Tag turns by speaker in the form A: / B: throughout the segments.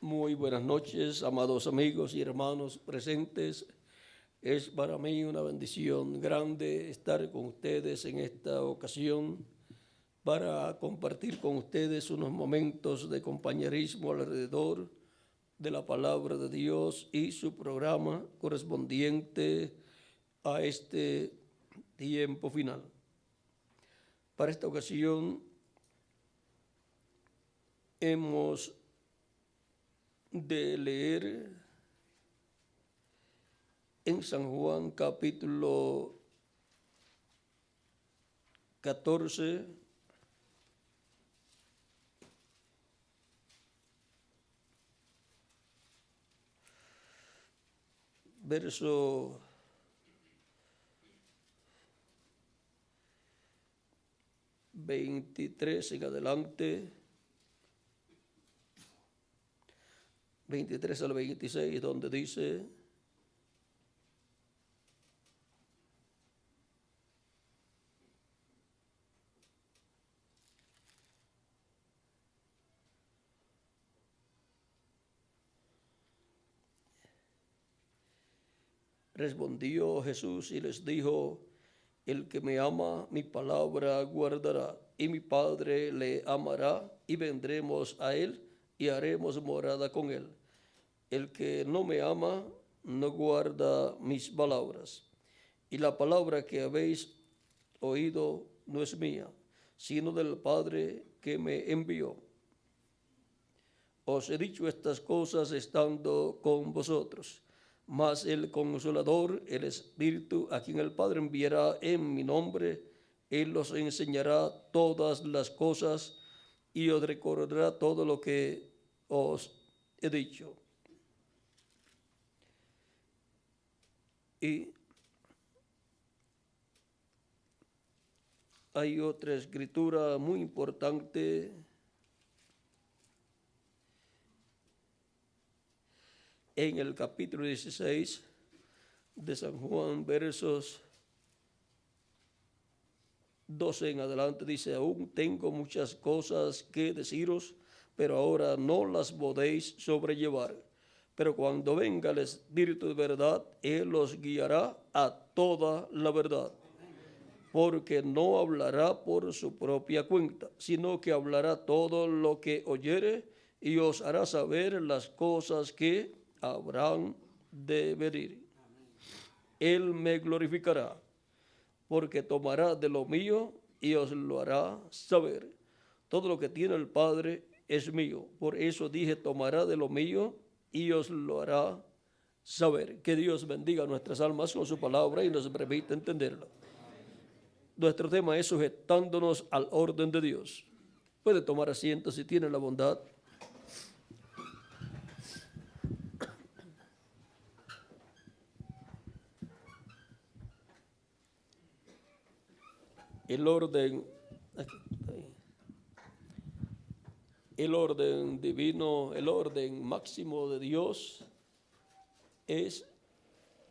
A: Muy buenas noches, amados amigos y hermanos presentes. Es para mí una bendición grande estar con ustedes en esta ocasión para compartir con ustedes unos momentos de compañerismo alrededor de la palabra de Dios y su programa correspondiente a este tiempo final. Para esta ocasión hemos de leer en San Juan capítulo 14, verso 23 en adelante, 23 al 26, donde dice: respondió Jesús y les dijo: el que me ama, mi palabra guardará, y mi Padre le amará, y vendremos a él y haremos morada con él. El que no me ama, no guarda mis palabras. Y la palabra que habéis oído no es mía, sino del Padre que me envió. Os he dicho estas cosas estando con vosotros. Mas el Consolador, el Espíritu, a quien el Padre enviará en mi nombre, Él os enseñará todas las cosas y os recordará todo lo que os he dicho. Y hay otra escritura muy importante en el capítulo 16 de San Juan, versos 12 en adelante, dice: aún tengo muchas cosas que deciros, pero ahora no las podéis sobrellevar. Pero cuando venga el Espíritu de verdad, Él os guiará a toda la verdad, porque no hablará por su propia cuenta, sino que hablará todo lo que oyere y os hará saber las cosas que habrán de venir. Él me glorificará, porque tomará de lo mío y os lo hará saber. Todo lo que tiene el Padre es mío. Por eso dije: tomará de lo mío y os lo hará saber. Que Dios bendiga nuestras almas con su palabra y nos permita entenderla. Nuestro tema es sujetándonos al orden de Dios. Puede tomar asiento si tiene la bondad. El orden divino, el orden máximo de Dios es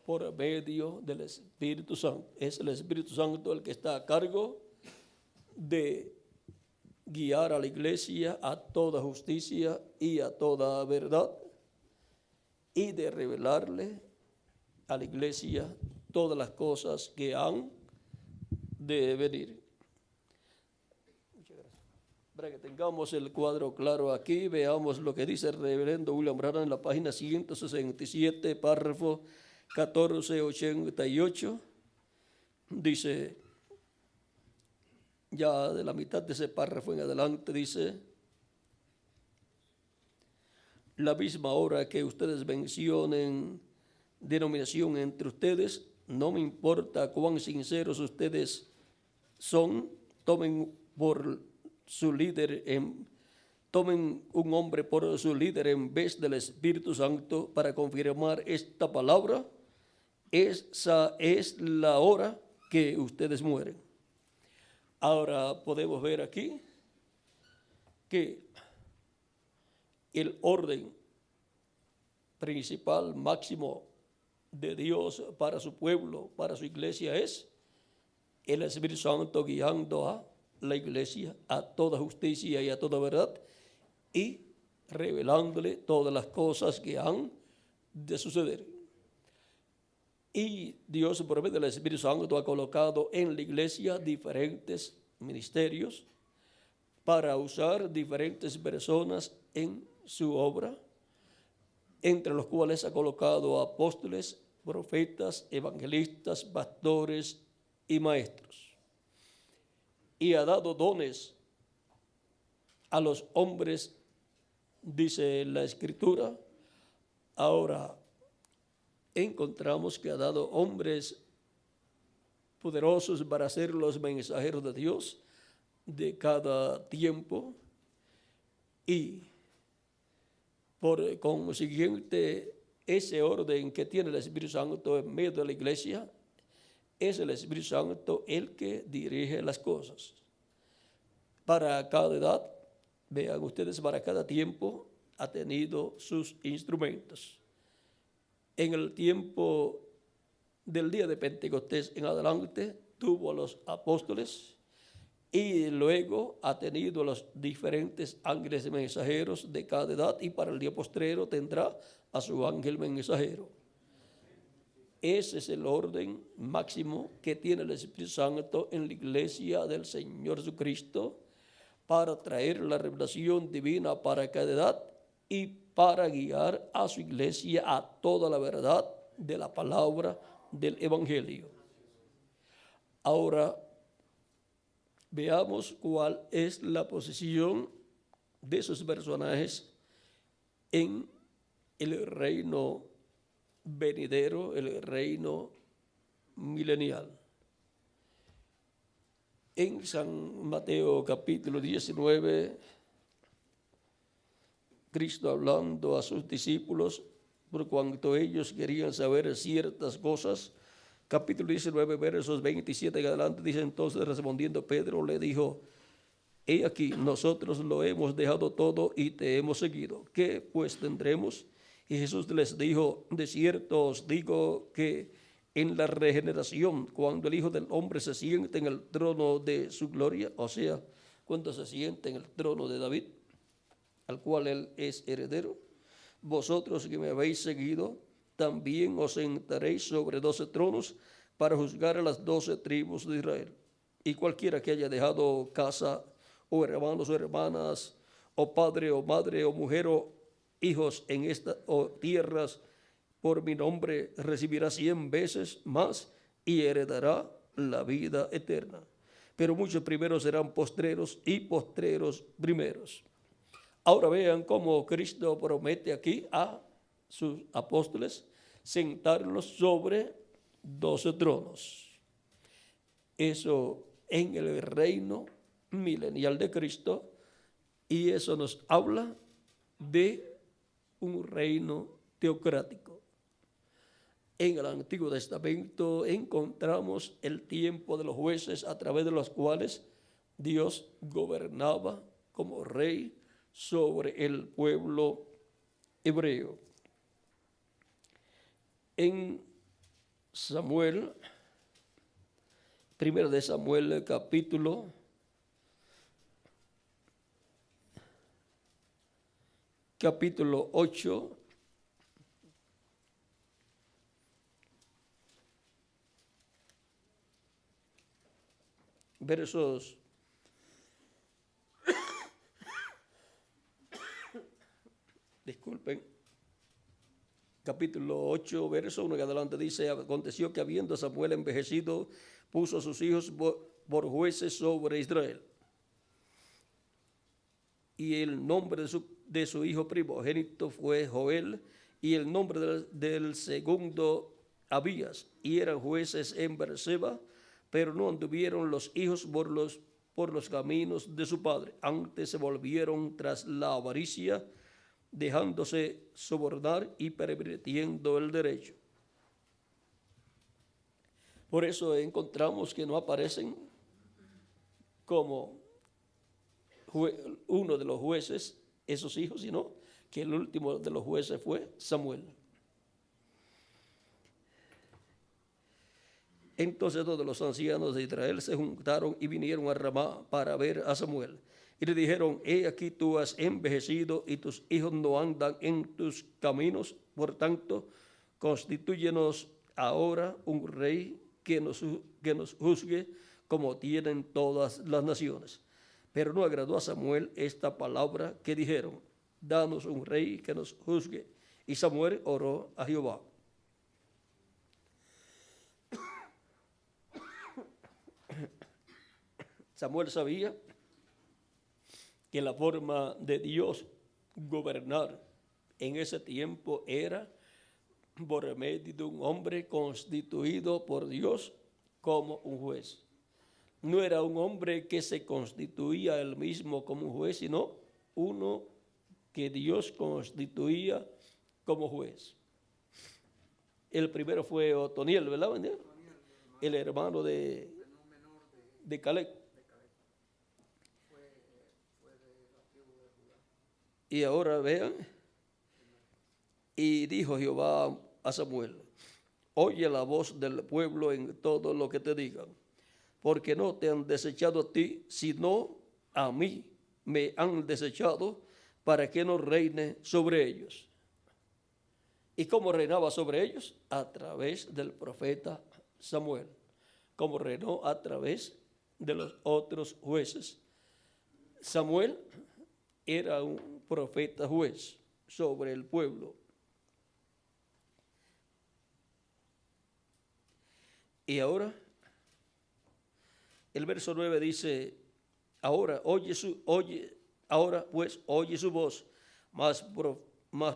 A: por medio del Espíritu Santo. Es el Espíritu Santo el que está a cargo de guiar a la iglesia a toda justicia y a toda verdad, y de revelarle a la iglesia todas las cosas que han de venir. Muchas gracias. Para que tengamos el cuadro claro aquí, veamos lo que dice el reverendo William Branham en la página 167, párrafo 1488. Dice, ya de la mitad de ese párrafo en adelante, dice: la misma hora que ustedes mencionen denominación entre ustedes, no me importa cuán sinceros ustedes son, tomen un hombre por su líder en vez del Espíritu Santo para confirmar esta palabra. Esa es la hora que ustedes mueren. Ahora podemos ver aquí que el orden principal, máximo de Dios para su pueblo, para su iglesia, es el Espíritu Santo guiando a la iglesia a toda justicia y a toda verdad, y revelándole todas las cosas que han de suceder. Y Dios, por medio del Espíritu Santo, ha colocado en la iglesia diferentes ministerios para usar diferentes personas en su obra, entre los cuales ha colocado apóstoles, profetas, evangelistas, pastores y maestros. Y ha dado dones a los hombres, dice la Escritura. Ahora encontramos que ha dado hombres poderosos para ser los mensajeros de Dios de cada tiempo, y por consiguiente ese orden que tiene el Espíritu Santo en medio de la iglesia, es el Espíritu Santo el que dirige las cosas. Para cada edad, vean ustedes, para cada tiempo ha tenido sus instrumentos. En el tiempo del día de Pentecostés en adelante tuvo a los apóstoles, y luego ha tenido los diferentes ángeles mensajeros de cada edad, y para el día postrero tendrá a su ángel mensajero. Ese es el orden máximo que tiene el Espíritu Santo en la iglesia del Señor Jesucristo, para traer la revelación divina para cada edad y para guiar a su iglesia a toda la verdad de la palabra del Evangelio. Ahora veamos cuál es la posición de esos personajes en el reino venidero, el reino milenial. En San Mateo capítulo 19, Cristo hablando a sus discípulos, por cuanto ellos querían saber ciertas cosas, capítulo 19, versos 27 en adelante, dice: entonces respondiendo Pedro le dijo: he aquí, nosotros lo hemos dejado todo y te hemos seguido. ¿Qué pues tendremos? Y Jesús les dijo: de cierto os digo que en la regeneración, cuando el Hijo del Hombre se siente en el trono de su gloria, o sea, cuando se siente en el trono de David, al cual él es heredero, vosotros que me habéis seguido, también os sentaréis sobre 12 tronos para juzgar a las 12 tribus de Israel. Y cualquiera que haya dejado casa, o hermanos o hermanas, o padre o madre, o mujer o hijos en esta o tierras, por mi nombre, recibirá 100 veces más y heredará la vida eterna. Pero muchos primeros serán postreros, y postreros primeros. Ahora vean cómo Cristo promete aquí a sus apóstoles sentarlos sobre 12 tronos. Eso en el reino milenial de Cristo, y eso nos habla de un reino teocrático. En el Antiguo Testamento encontramos el tiempo de los jueces, a través de los cuales Dios gobernaba como rey sobre el pueblo hebreo. En Samuel, primero de Samuel, capítulo 8, versos capítulo 8, verso 1 en adelante, dice: aconteció que habiendo Samuel envejecido, puso a sus hijos por jueces sobre Israel. Y el nombre de su hijo primogénito fue Joel, y el nombre del segundo Abías, y eran jueces en Beerseba, pero no anduvieron los hijos por los caminos de su padre, antes se volvieron tras la avaricia, dejándose sobornar y pervirtiendo el derecho. Por eso encontramos que no aparecen como uno de los jueces esos hijos, sino que el último de los jueces fue Samuel. Entonces todos los ancianos de Israel se juntaron y vinieron a Ramá para ver a Samuel. Y le dijeron, he aquí tú has envejecido y tus hijos no andan en tus caminos, por tanto, constitúyenos ahora un rey que nos juzgue como tienen todas las naciones. Pero no agradó a Samuel esta palabra que dijeron, danos un rey que nos juzgue. Y Samuel oró a Jehová. Samuel sabía que la forma de Dios gobernar en ese tiempo era por medio de un hombre constituido por Dios como un juez. No era un hombre que se constituía él mismo como un juez, sino uno que Dios constituía como juez. El primero fue Otoniel, ¿verdad? El hermano de Caleb. Y ahora vean, y dijo Jehová a Samuel, oye la voz del pueblo en todo lo que te digan, porque no te han desechado a ti, sino a mí me han desechado para que no reine sobre ellos. ¿Y cómo reinaba sobre ellos? A través del profeta Samuel, como reinó a través de los otros jueces. Samuel era un profeta juez sobre el pueblo. Y ahora, el verso 9 dice, ahora pues oye su voz, mas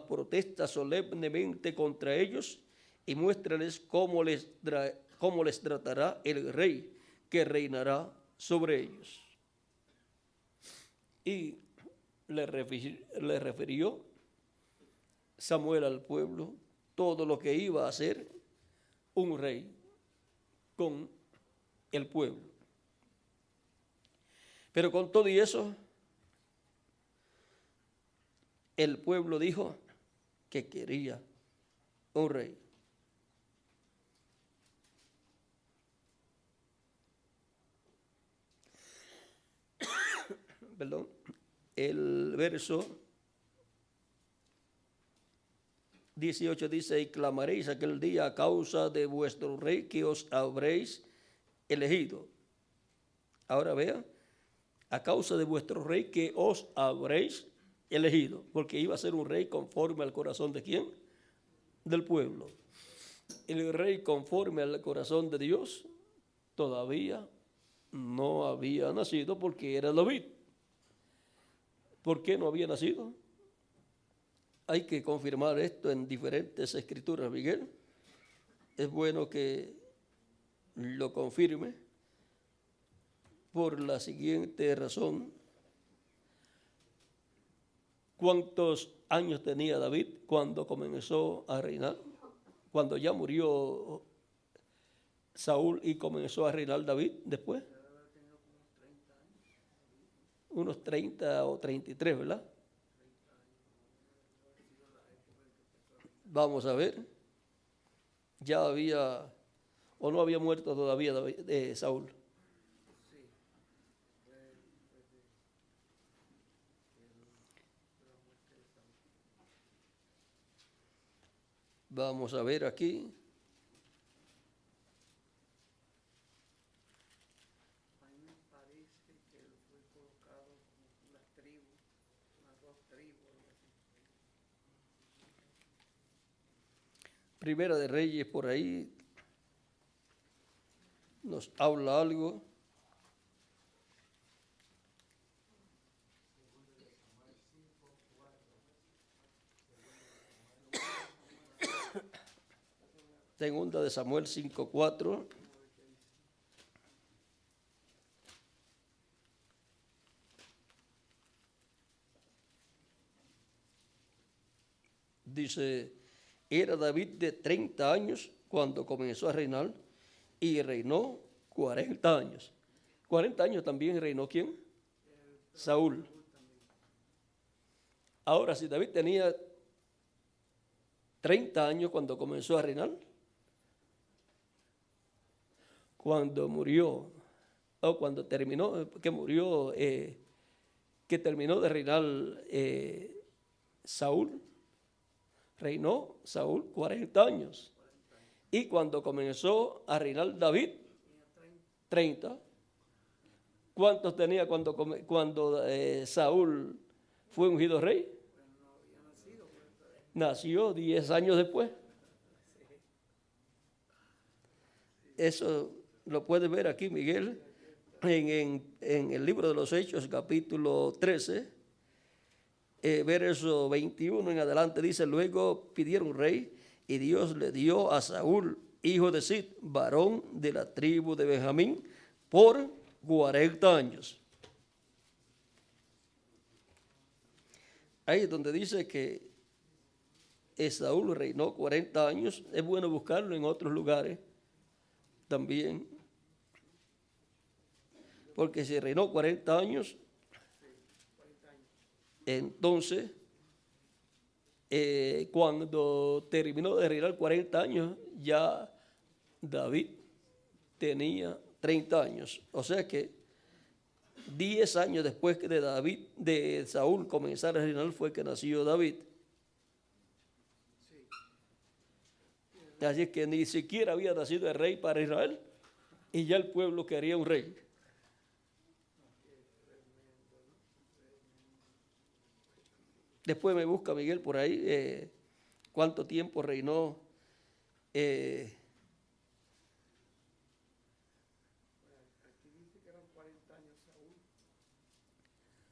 A: protesta solemnemente contra ellos y muéstrales cómo les tratará el rey que reinará sobre ellos. Y le refirió Samuel al pueblo todo lo que iba a hacer un rey con el pueblo. Pero con todo y eso, el pueblo dijo que quería un rey. Perdón. El verso 18 dice, y clamaréis aquel día a causa de vuestro rey que os habréis elegido. Ahora vean, a causa de vuestro rey que os habréis elegido, porque iba a ser un rey conforme al corazón de ¿quién? Del pueblo. El rey conforme al corazón de Dios todavía no había nacido porque era David. ¿Por qué no había nacido? Hay que confirmar esto en diferentes escrituras, Miguel. Es bueno que lo confirme por la siguiente razón. ¿Cuántos años tenía David cuando comenzó a reinar? Cuando ya murió Saúl y comenzó a reinar David después. Unos 30 o 33, ¿verdad? Vamos a ver. Ya había, o no había muerto todavía Saúl. Vamos a ver aquí. Primera de Reyes, por ahí nos habla algo. Segunda de Samuel 5:4. Dice, era David de 30 años cuando comenzó a reinar y reinó 40 años. 40 años también reinó ¿quién? Saúl. Ahora, si David tenía 30 años cuando comenzó a reinar, cuando murió, o cuando terminó, que murió que terminó de reinar Saúl, reinó Saúl 40 años. Y cuando comenzó a reinar David, 30. ¿Cuántos tenía cuando Saúl fue ungido rey? Nació 10 años después. Eso lo puede ver aquí, Miguel, en el libro de los Hechos, capítulo 13, verso 21 en adelante, dice: luego pidieron rey, y Dios le dio a Saúl, hijo de Cis, varón de la tribu de Benjamín, por 40 años. Ahí es donde dice que Saúl reinó 40 años. Es bueno buscarlo en otros lugares también, porque si reinó 40 años, entonces cuando terminó de reinar 40 años, ya David tenía 30 años. O sea que 10 años después que de Saúl comenzar a reinar, fue que nació David. Así que ni siquiera había nacido el rey para Israel, y ya el pueblo quería un rey. Después me busca Miguel por ahí cuánto tiempo reinó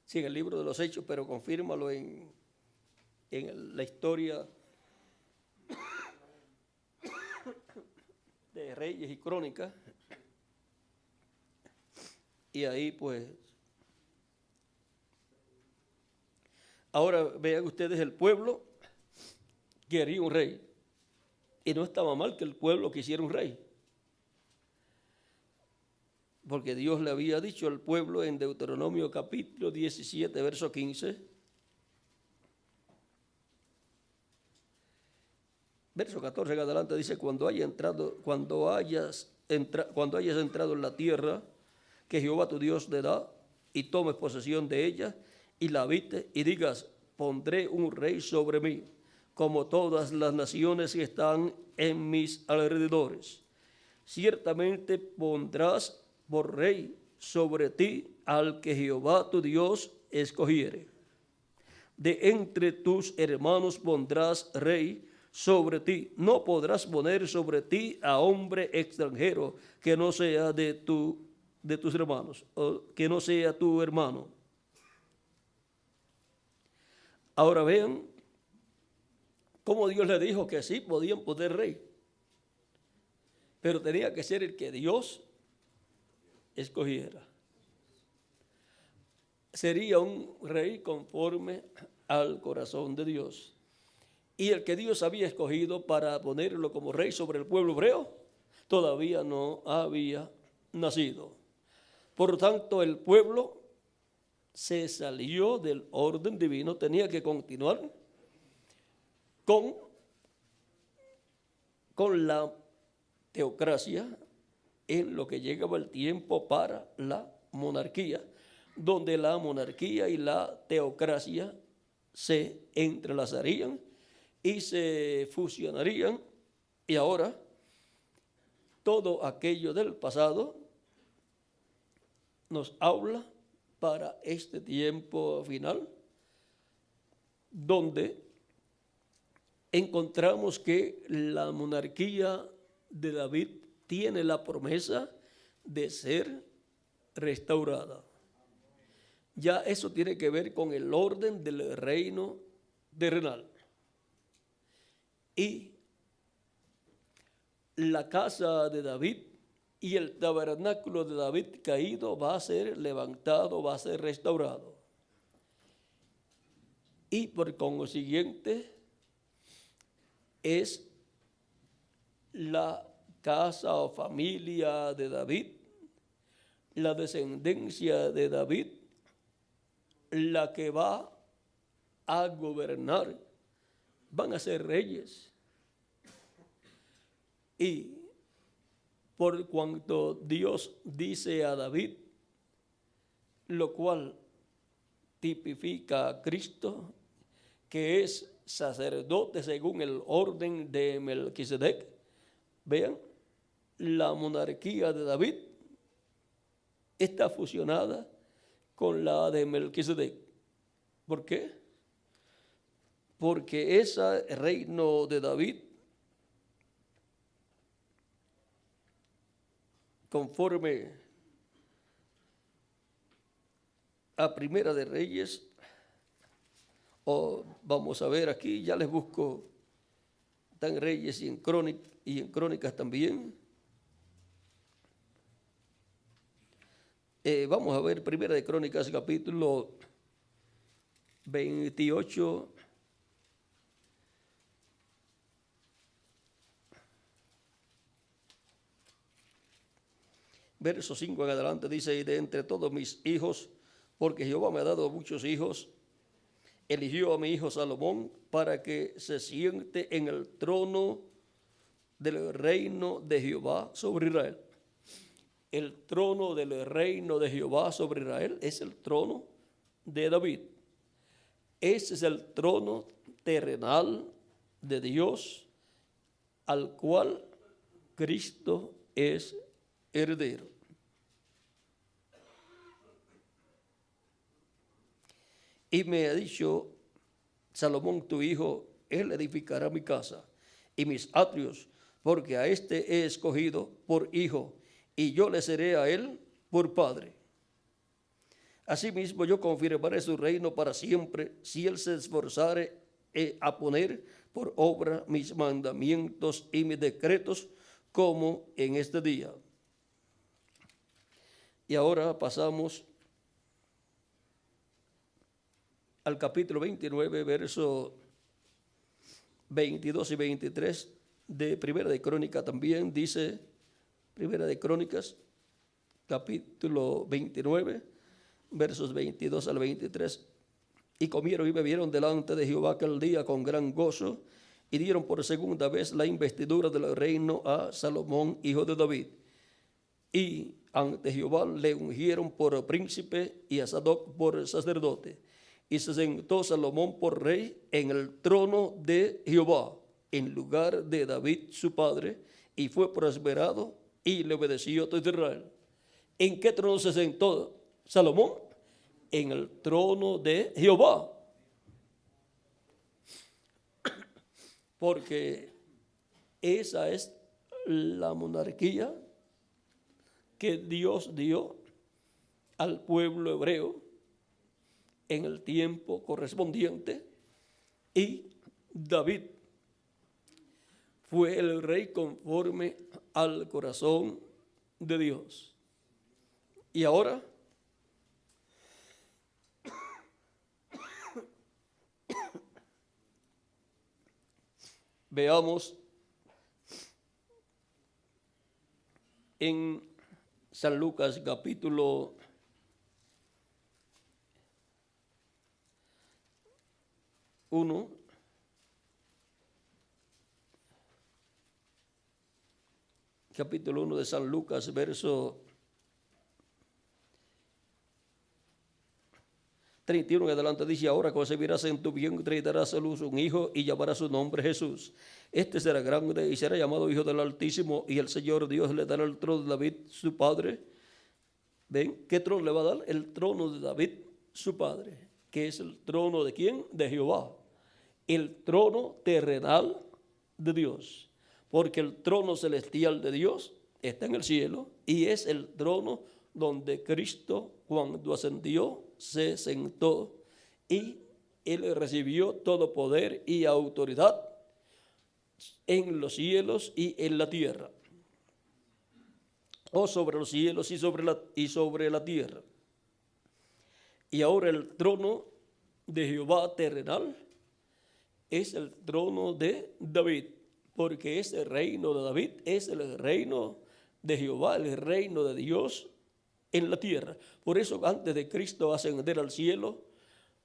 A: sí, en el libro de los Hechos, pero confírmalo en la historia de Reyes y Crónicas. Y ahí pues, ahora vean ustedes, el pueblo quería un rey, y no estaba mal que el pueblo quisiera un rey, porque Dios le había dicho al pueblo en Deuteronomio capítulo 17, verso 15, verso 14 en adelante, dice: cuando hayas entrado en la tierra que Jehová tu Dios te da, y tomes posesión de ella, y la habites, y digas: pondré un rey sobre mí, como todas las naciones que están en mis alrededores. Ciertamente pondrás por rey sobre ti al que Jehová tu Dios escogiere. De entre tus hermanos pondrás rey sobre ti. No podrás poner sobre ti a hombre extranjero que no sea de tus hermanos, o que no sea tu hermano. Ahora vean cómo Dios le dijo que sí podían poner rey, pero tenía que ser el que Dios escogiera. Sería un rey conforme al corazón de Dios. Y el que Dios había escogido para ponerlo como rey sobre el pueblo hebreo todavía no había nacido. Por lo tanto, el pueblo se salió del orden divino, tenía que continuar con la teocracia en lo que llegaba el tiempo para la monarquía, donde la monarquía y la teocracia se entrelazarían y se fusionarían, y ahora todo aquello del pasado nos habla para este tiempo final, donde encontramos que la monarquía de David tiene la promesa de ser restaurada. Ya eso tiene que ver con el orden del reino terrenal. Y la casa de David y el tabernáculo de David caído va a ser levantado, va a ser restaurado. Y por consiguiente es la casa o familia de David, la descendencia de David, la que va a gobernar. Van a ser reyes. Y por cuanto Dios dice a David, lo cual tipifica a Cristo, que es sacerdote según el orden de Melquisedec. Vean, la monarquía de David está fusionada con la de Melquisedec. ¿Por qué? Porque ese reino de David, conforme a Primera de Reyes, o vamos a ver aquí, ya les busco, están Reyes y en Crónicas también. Vamos a ver Primera de Crónicas, capítulo 28, verso 5 en adelante, dice: y de entre todos mis hijos, porque Jehová me ha dado muchos hijos, eligió a mi hijo Salomón para que se siente en el trono del reino de Jehová sobre Israel. El trono del reino de Jehová sobre Israel es el trono de David. Ese es el trono terrenal de Dios, al cual Cristo es heredero. Y me ha dicho Salomón tu hijo, él edificará mi casa y mis atrios, porque a este he escogido por hijo, y yo le seré a él por padre. Asimismo yo confirmaré su reino para siempre, si él se esforzare a poner por obra mis mandamientos y mis decretos, como en este día. Y ahora pasamos al capítulo 29, versos 22 y 23 de Primera de Crónicas. También dice Primera de Crónicas, capítulo 29, versos 22 al 23. Y comieron y bebieron delante de Jehová aquel día con gran gozo, y dieron por segunda vez la investidura del reino a Salomón, hijo de David. Y ante Jehová le ungieron por príncipe y a Sadoc por sacerdote. Y se sentó Salomón por rey en el trono de Jehová, en lugar de David su padre, y fue prosperado y le obedeció todo Israel. ¿En qué trono se sentó Salomón? En el trono de Jehová. Porque esa es la monarquía que Dios dio al pueblo hebreo en el tiempo correspondiente, y David fue el rey conforme al corazón de Dios. Y ahora veamos en San Lucas capítulo 1, capítulo 1 de San Lucas, verso 31 en adelante, dice: ahora concebirás en tu vientre y darás a luz un hijo y llamarás su nombre Jesús. Este será grande y será llamado Hijo del Altísimo, y el Señor Dios le dará el trono de David su padre. ¿Ven? ¿Qué trono le va a dar? El trono de David su padre. ¿Qué es el trono de quién? De Jehová. El trono terrenal de Dios, porque el trono celestial de Dios está en el cielo, y es el trono donde Cristo, cuando ascendió, se sentó, y él recibió todo poder y autoridad en los cielos y en la tierra, o sobre los cielos y sobre la tierra. Y ahora el trono de Jehová terrenal es el trono de David, porque ese reino de David es el reino de Jehová, el reino de Dios en la tierra. Por eso, antes de Cristo ascender al cielo,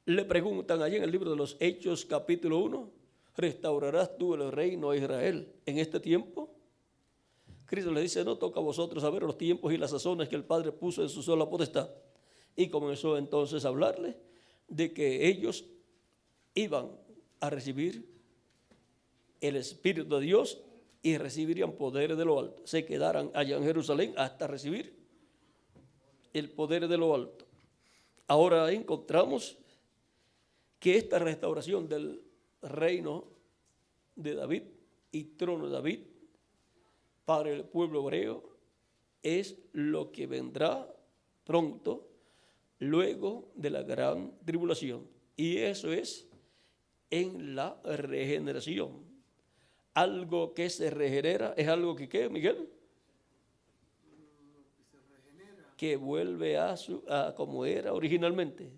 A: le preguntan allí en el libro de los Hechos, capítulo 1, ¿restaurarás tú el reino a Israel en este tiempo? Cristo le dice: no toca a vosotros saber los tiempos y las sazones que el Padre puso en su sola potestad. Y comenzó entonces a hablarle de que ellos iban a recibir el Espíritu de Dios y recibirían poder de lo alto. Se quedaran allá en Jerusalén hasta recibir el poder de lo alto. Ahora encontramos que esta restauración del reino de David y trono de David para el pueblo hebreo es lo que vendrá pronto luego de la gran tribulación. Y eso es en la regeneración. Algo que se regenera es algo que ¿qué, Miguel? Que vuelve a como era originalmente.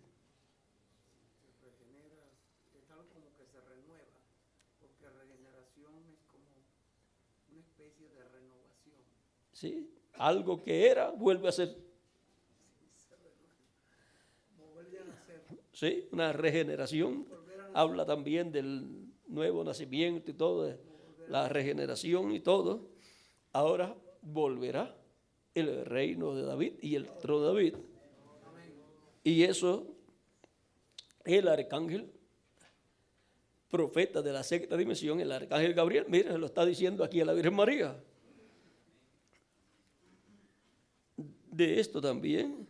B: Es algo como que se renueva, porque regeneración es como una especie de renovación.
A: ¿Sí? Algo que era vuelve a ser. ¿Sí? Una regeneración. Habla también del nuevo nacimiento y todo, la regeneración y todo. Ahora volverá el reino de David y el trono de David. Y eso, el arcángel, profeta de la sexta dimensión, el arcángel Gabriel, mira, se lo está diciendo aquí a la Virgen María. De esto también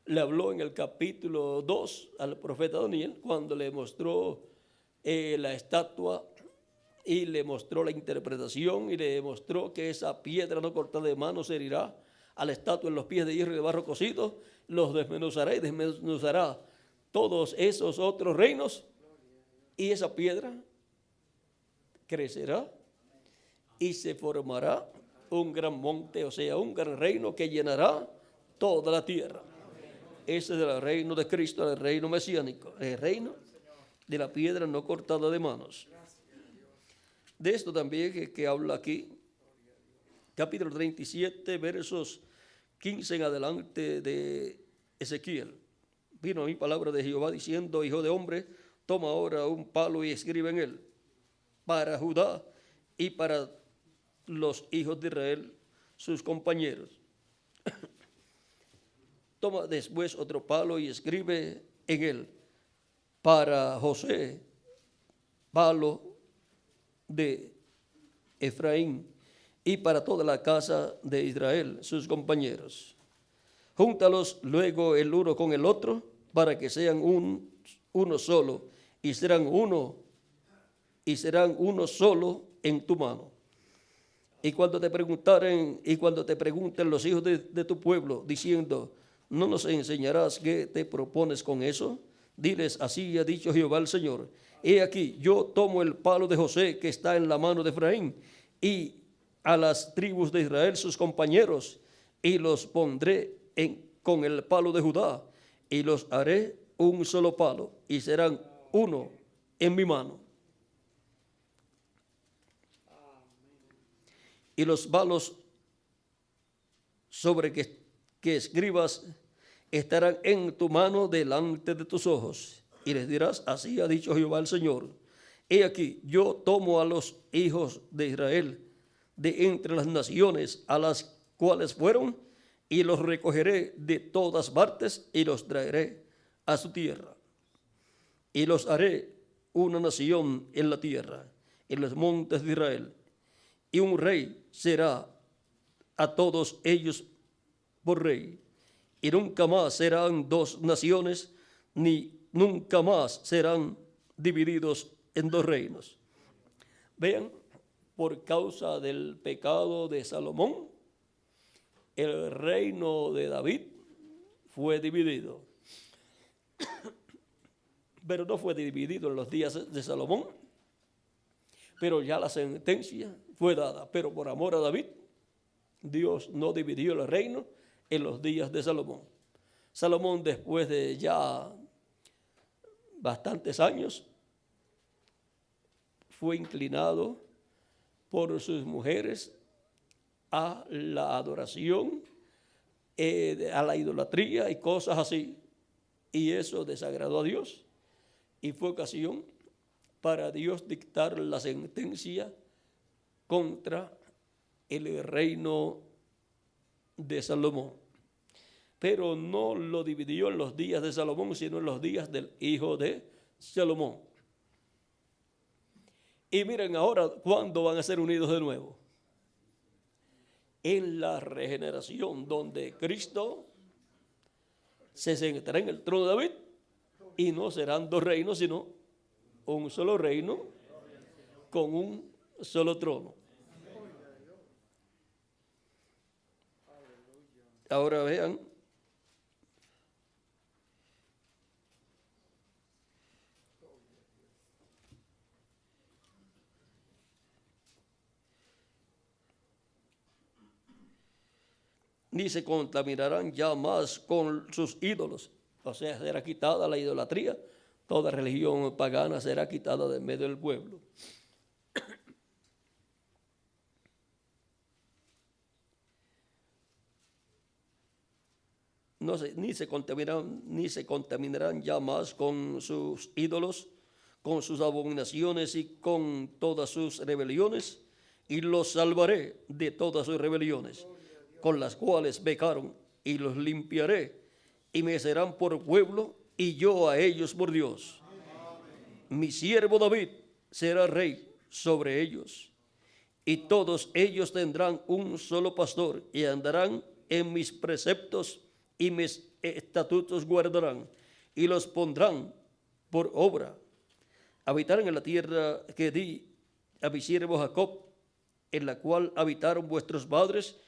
A: le habló en el capítulo 2 al profeta Daniel, cuando le mostró la estatua y le mostró la interpretación y le mostró que esa piedra no cortada de mano se herirá a la estatua en los pies de hierro y de barro cocido, los desmenuzará y desmenuzará todos esos otros reinos, y esa piedra crecerá y se formará un gran monte, o sea, un gran reino que llenará toda la tierra. Ese es el reino de Cristo, el reino mesiánico, el reino de la piedra no cortada de manos. De esto también que habla aquí, capítulo 37, versos 15 en adelante de Ezequiel. Vino a mí palabra de Jehová diciendo: hijo de hombre, toma ahora un palo y escribe en él, para Judá y para los hijos de Israel, sus compañeros. Toma después otro palo y escribe en él, para José, palo de Efraín, y para toda la casa de Israel, sus compañeros. Júntalos luego el uno con el otro, para que sean uno solo, y serán uno solo en tu mano. Y cuando te pregunten los hijos de tu pueblo, diciendo: ¿no nos enseñarás qué te propones con eso? Diles: así ha dicho Jehová el Señor. He aquí, yo tomo el palo de José que está en la mano de Efraín, y a las tribus de Israel sus compañeros, y los pondré con el palo de Judá, y los haré un solo palo, y serán uno en mi mano. Y los palos sobre que escribas estarán en tu mano delante de tus ojos, y les dirás: así ha dicho Jehová el Señor. He aquí, yo tomo a los hijos de Israel de entre las naciones a las cuales fueron, y los recogeré de todas partes y los traeré a su tierra. Y los haré una nación en la tierra, en los montes de Israel. Y un rey será a todos ellos por rey. Y nunca más serán dos naciones, ni nunca más serán divididos en dos reinos. Vean, por causa del pecado de Salomón, el reino de David fue dividido. Pero no fue dividido en los días de Salomón, pero ya la sentencia fue dada. Pero por amor a David, Dios no dividió el reino en los días de Salomón. Salomón, después de ya bastantes años, fue inclinado por sus mujeres a la adoración, a la idolatría y cosas así. Y eso desagradó a Dios y fue ocasión para Dios dictar la sentencia contra el reino de Salomón. pero no lo dividió en los días de Salomón, sino en los días del hijo de Salomón. Y miren ahora, ¿cuándo van a ser unidos de nuevo? En la regeneración, donde Cristo se sentará en el trono de David y no serán dos reinos, sino un solo reino con un solo trono. Ahora vean, ni se contaminarán ya más con sus ídolos. O sea, será quitada la idolatría. Toda religión pagana será quitada de medio del pueblo. No sé, ni se contaminarán ya más con sus ídolos, con sus abominaciones y con todas sus rebeliones, y los salvaré de todas sus rebeliones, con las cuales pecaron, y los limpiaré, y me serán por pueblo, y yo a ellos por Dios. Mi siervo David será rey sobre ellos, y todos ellos tendrán un solo pastor, y andarán en mis preceptos, y mis estatutos guardarán, y los pondrán por obra. Habitarán en la tierra que di a mi siervo Jacob, en la cual habitaron vuestros padres.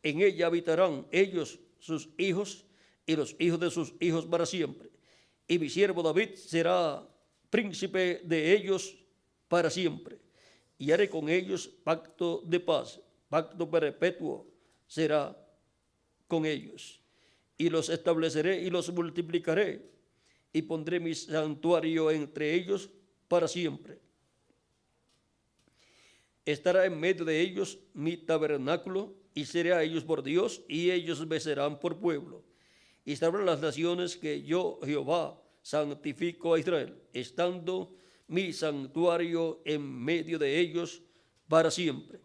A: En ella habitarán ellos, sus hijos, y los hijos de sus hijos para siempre. Y mi siervo David será príncipe de ellos para siempre. Y haré con ellos pacto de paz, pacto perpetuo será con ellos. Y los estableceré y los multiplicaré, y pondré mi santuario entre ellos para siempre. Estará en medio de ellos mi tabernáculo, y seré a ellos por Dios, y ellos me serán por pueblo. Y sabrán las naciones que yo, Jehová, santifico a Israel, estando mi santuario en medio de ellos para siempre.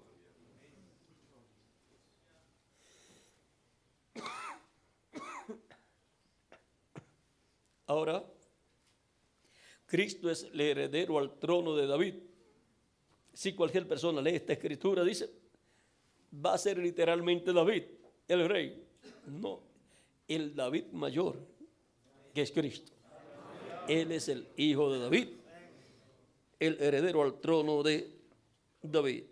A: Ahora, Cristo es el heredero al trono de David. Si cualquier persona lee esta escritura, dice, va a ser literalmente David, el rey. No, el David mayor, que es Cristo. Él es el hijo de David, el heredero al trono de David.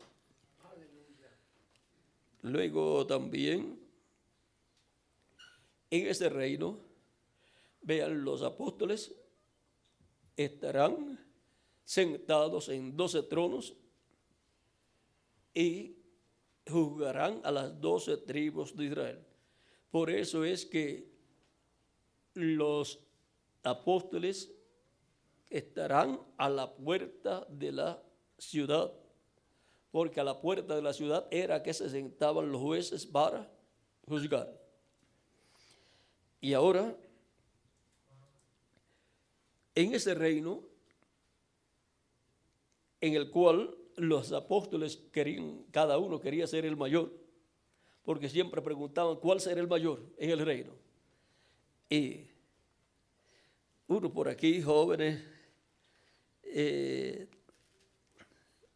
A: Luego también, en ese reino, vean, los apóstoles estarán sentados en 12 tronos y juzgarán a las 12 tribus de Israel. Por eso es que los apóstoles estarán a la puerta de la ciudad, porque a la puerta de la ciudad era que se sentaban los jueces para juzgar. Y ahora, en ese reino en el cual los apóstoles querían, cada uno quería ser el mayor, porque siempre preguntaban cuál será el mayor en el reino. Y uno por aquí, jóvenes,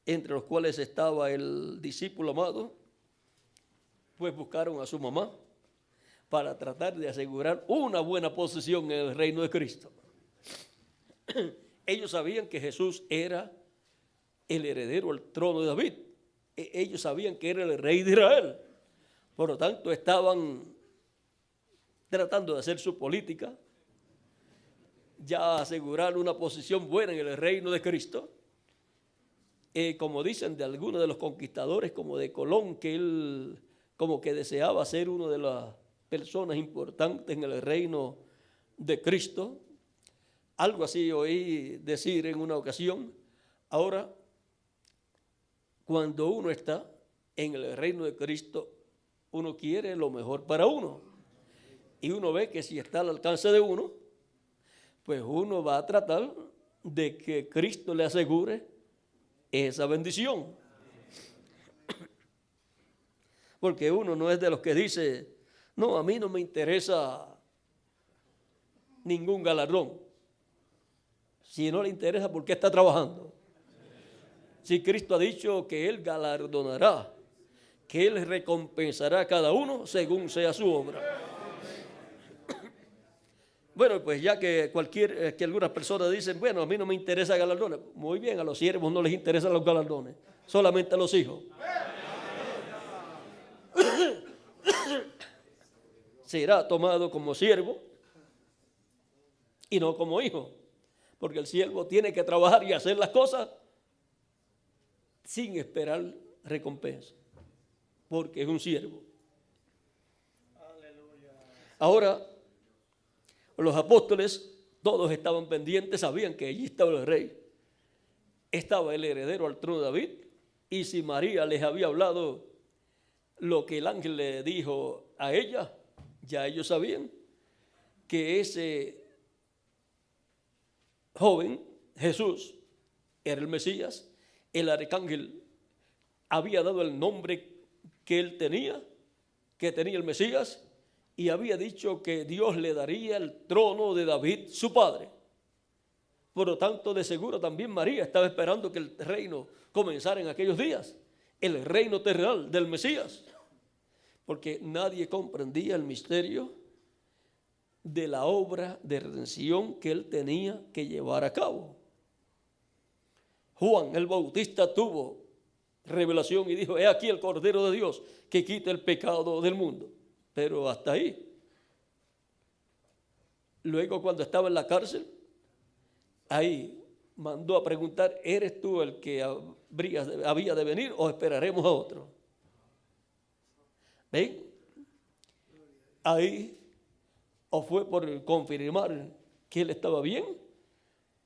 A: entre los cuales estaba el discípulo amado, pues buscaron a su mamá para tratar de asegurar una buena posición en el reino de Cristo. Ellos sabían que Jesús era el heredero al trono de David. Ellos sabían que era el rey de Israel. Por lo tanto, estaban tratando de hacer su política, ya asegurar una posición buena en el reino de Cristo. Como dicen de algunos de los conquistadores, como de Colón, que él como que deseaba ser una de las personas importantes en el reino de Cristo. Algo así oí decir en una ocasión. Ahora, cuando uno está en el reino de Cristo, uno quiere lo mejor para uno. Y uno ve que si está al alcance de uno, pues uno va a tratar de que Cristo le asegure esa bendición. Porque uno no es de los que dice, no, a mí no me interesa ningún galardón. Si no le interesa, ¿por qué está trabajando? Si Cristo ha dicho que Él galardonará, que Él recompensará a cada uno según sea su obra. Bueno, pues ya que algunas personas dicen, bueno, a mí no me interesa galardones. Muy bien, a los siervos no les interesan los galardones, solamente a los hijos. Será tomado como siervo y no como hijo, porque el siervo tiene que trabajar y hacer las cosas sin esperar recompensa, porque es un siervo. Ahora, los apóstoles todos estaban pendientes, sabían que allí estaba el rey, estaba el heredero al trono de David, y si María les había hablado lo que el ángel le dijo a ella, ya ellos sabían que ese joven, Jesús, era el Mesías. El arcángel había dado el nombre que él tenía, que tenía el Mesías, y había dicho que Dios le daría el trono de David, su padre. Por lo tanto, de seguro también María estaba esperando que el reino comenzara en aquellos días, el reino terrenal del Mesías, porque nadie comprendía el misterio de la obra de redención que él tenía que llevar a cabo. Juan el Bautista tuvo revelación y dijo, he aquí el Cordero de Dios que quita el pecado del mundo. Pero hasta ahí. Luego, cuando estaba en la cárcel, ahí mandó a preguntar, ¿eres tú el que había de venir o esperaremos a otro? ¿Ven? Ahí, o fue por confirmar que él estaba bien,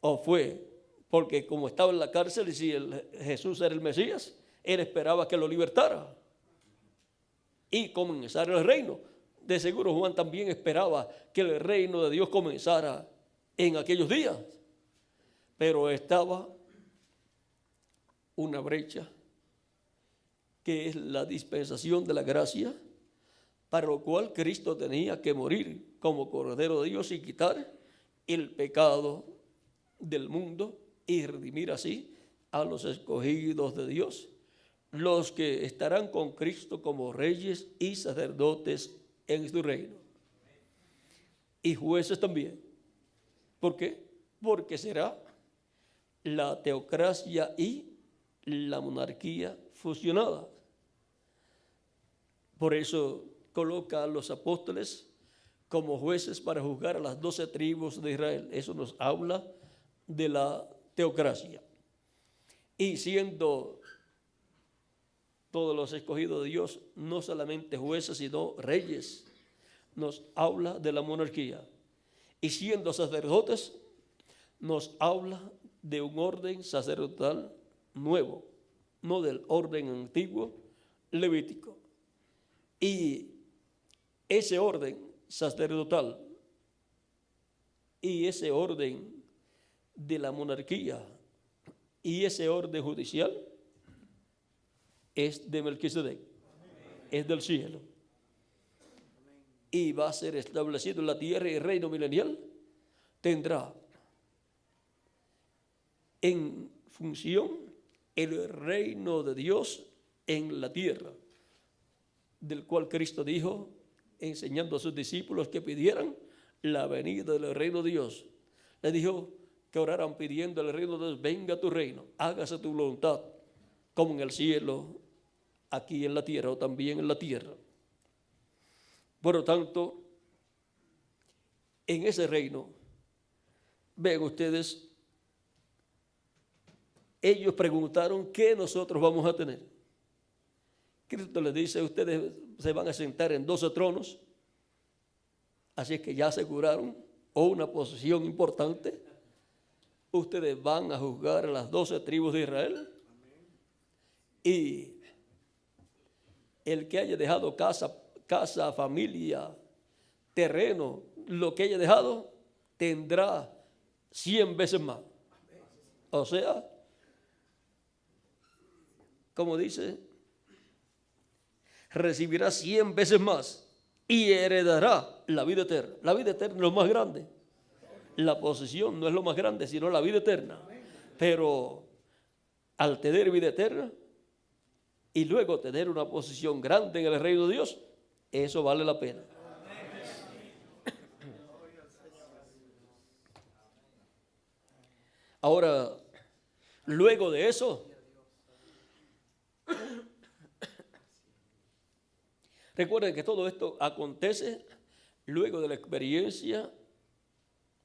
A: o fue porque como estaba en la cárcel y si Jesús era el Mesías, él esperaba que lo libertara y comenzara el reino. De seguro Juan también esperaba que el reino de Dios comenzara en aquellos días, pero estaba una brecha que es la dispensación de la gracia, para lo cual Cristo tenía que morir como Cordero de Dios y quitar el pecado del mundo y redimir así a los escogidos de Dios, los que estarán con Cristo como reyes y sacerdotes en su reino. Y jueces también. ¿Por qué? Porque será la teocracia y la monarquía fusionadas. Por eso coloca a los apóstoles como jueces para juzgar a las 12 tribus de Israel. Eso nos habla de la teocracia. Y siendo todos los escogidos de Dios, no solamente jueces, sino reyes, nos habla de la monarquía. Y siendo sacerdotes, nos habla de un orden sacerdotal nuevo, no del orden antiguo levítico. Y ese orden sacerdotal y ese orden de la monarquía y ese orden judicial es de Melquisedec, es del cielo. Y va a ser establecido en la tierra, y el reino milenial tendrá en función el reino de Dios en la tierra, del cual Cristo dijo, enseñando a sus discípulos que pidieran la venida del reino de Dios. Le dijo que oraran pidiendo el reino de Dios, venga tu reino, hágase tu voluntad, como en el cielo, aquí en la tierra, o también en la tierra. Por lo tanto, en ese reino, ven ustedes, ellos preguntaron qué nosotros vamos a tener. Cristo les dice, ustedes se van a sentar en 12 tronos, así que ya aseguraron una posición importante. Ustedes van a juzgar a las 12 tribus de Israel. Y el que haya dejado casa, familia, terreno, lo que haya dejado, tendrá 100 veces más. O sea, como dice, recibirá 100 veces más y heredará la vida eterna. La vida eterna es lo más grande. La posición no es lo más grande, sino la vida eterna. Pero al tener vida eterna y luego tener una posición grande en el reino de Dios, eso vale la pena. Ahora, luego de eso, recuerden que todo esto acontece luego de la experiencia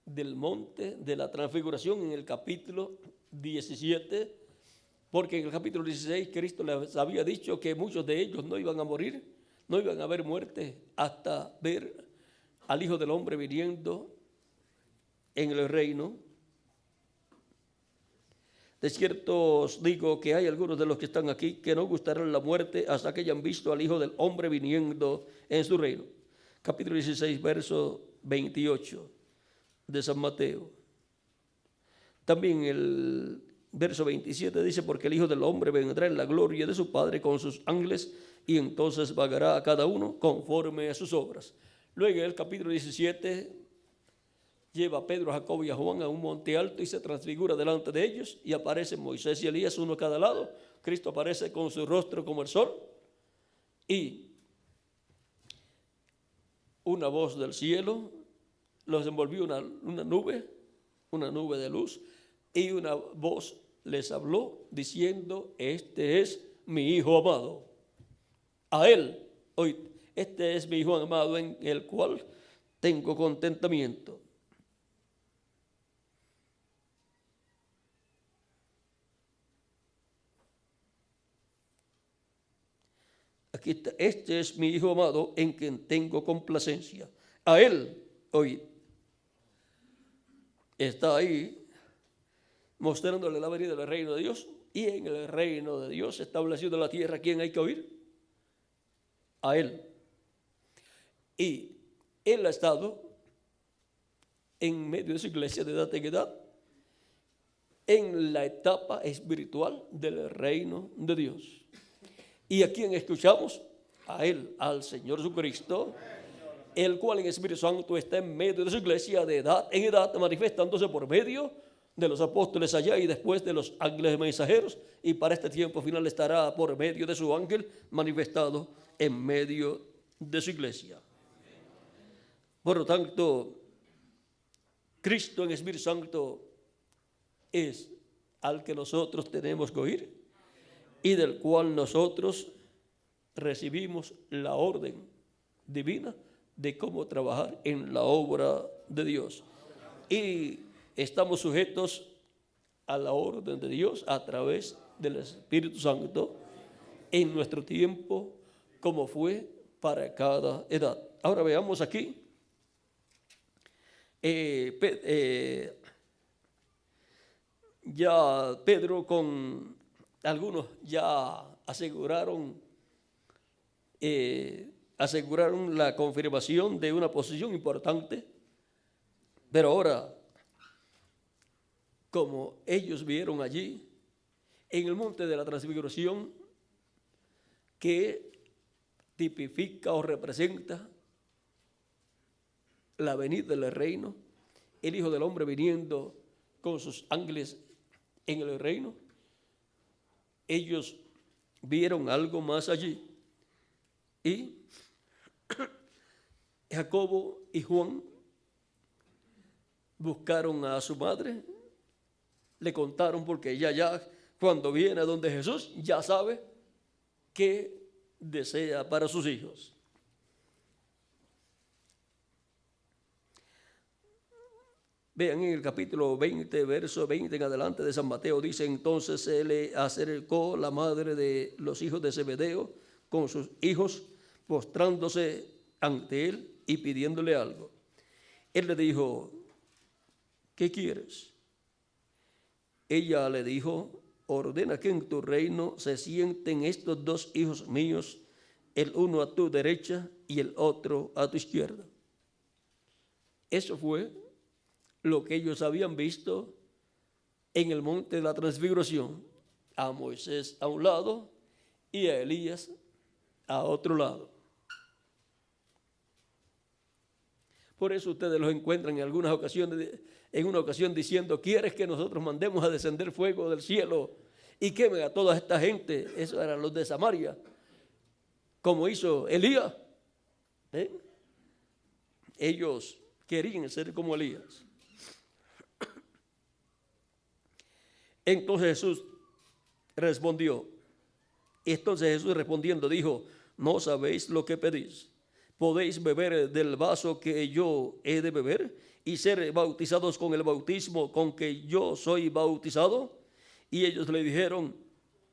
A: del monte de la transfiguración en el capítulo 17, porque en el capítulo 16 Cristo les había dicho que muchos de ellos no iban a morir, no iban a ver muerte hasta ver al Hijo del Hombre viniendo en el reino. De cierto os digo que hay algunos de los que están aquí que no gustarán la muerte hasta que hayan visto al Hijo del Hombre viniendo en su reino. Capítulo 16, verso 28 de San Mateo. También el verso 27 dice, porque el Hijo del Hombre vendrá en la gloria de su Padre con sus ángeles y entonces pagará a cada uno conforme a sus obras. Luego en el capítulo 17 lleva a Pedro, a Jacobo y a Juan a un monte alto y se transfigura delante de ellos y aparecen Moisés y Elías uno a cada lado. Cristo aparece con su rostro como el sol y una voz del cielo los envolvió una nube de luz y una voz les habló diciendo, este es mi Hijo amado. A él, hoy, este es mi Hijo amado en el cual tengo contentamiento. Aquí está, este es mi Hijo amado en quien tengo complacencia. A él, hoy, está ahí mostrándole la venida del reino de Dios, y en el reino de Dios establecido en la tierra, ¿quién hay que oír? A él. Y él ha estado en medio de su iglesia de edad en edad, en la etapa espiritual del reino de Dios. ¿Y a quién escuchamos? A él, al Señor Jesucristo, el cual en Espíritu Santo está en medio de su iglesia de edad en edad, manifestándose por medio de los apóstoles allá y después de los ángeles mensajeros, y para este tiempo final estará por medio de su ángel manifestado en medio de su iglesia. Por lo tanto, Cristo en Espíritu Santo es al que nosotros tenemos que oír y del cual nosotros recibimos la orden divina de cómo trabajar en la obra de Dios. Y estamos sujetos a la orden de Dios a través del Espíritu Santo en nuestro tiempo, como fue para cada edad. Ahora veamos aquí. Ya Pedro con algunos ya aseguraron la confirmación de una posición importante, pero ahora, como ellos vieron allí en el monte de la transfiguración, que tipifica o representa la venida del reino, el Hijo del Hombre viniendo con sus ángeles en el reino, ellos vieron algo más allí. Y Jacobo y Juan buscaron a su madre, le contaron, porque ella ya cuando viene a donde Jesús ya sabe qué desea para sus hijos. Vean en el capítulo 20, verso 20 en adelante de San Mateo, dice, entonces se le acercó la madre de los hijos de Zebedeo con sus hijos, postrándose ante él y pidiéndole algo. Él le dijo, ¿qué quieres? Ella le dijo, ordena que en tu reino se sienten estos dos hijos míos, el uno a tu derecha y el otro a tu izquierda. Eso fue lo que ellos habían visto en el monte de la transfiguración, a Moisés a un lado y a Elías a otro lado. Por eso ustedes los encuentran en algunas ocasiones en una ocasión diciendo: ¿quieres que nosotros mandemos a descender fuego del cielo y queme a toda esta gente? Eso eran los de Samaria, como hizo Elías. Ellos querían ser como Elías. Entonces Jesús respondió. Entonces Jesús respondiendo dijo: ¿no sabéis lo que pedís? ¿Podéis beber del vaso que yo he de beber y ser bautizados con el bautismo con que yo soy bautizado? Y ellos le dijeron: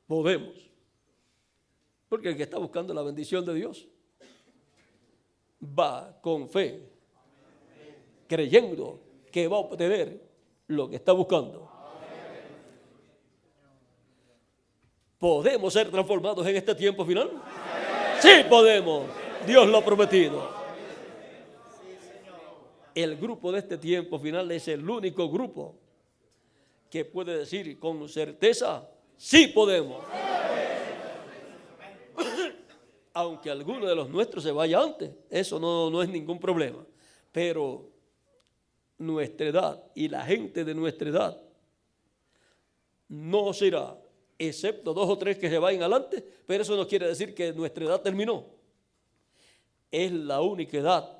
A: podemos. Porque el que está buscando la bendición de Dios va con fe, creyendo que va a obtener lo que está buscando. ¿Podemos ser transformados en este tiempo final? Sí podemos. Dios lo ha prometido. El grupo de este tiempo final es el único grupo que puede decir con certeza: sí podemos. Aunque alguno de los nuestros se vaya antes, eso no es ningún problema. Pero nuestra edad y la gente de nuestra edad no será, excepto 2 o 3 que se vayan adelante, pero eso no quiere decir que nuestra edad terminó. Es la única edad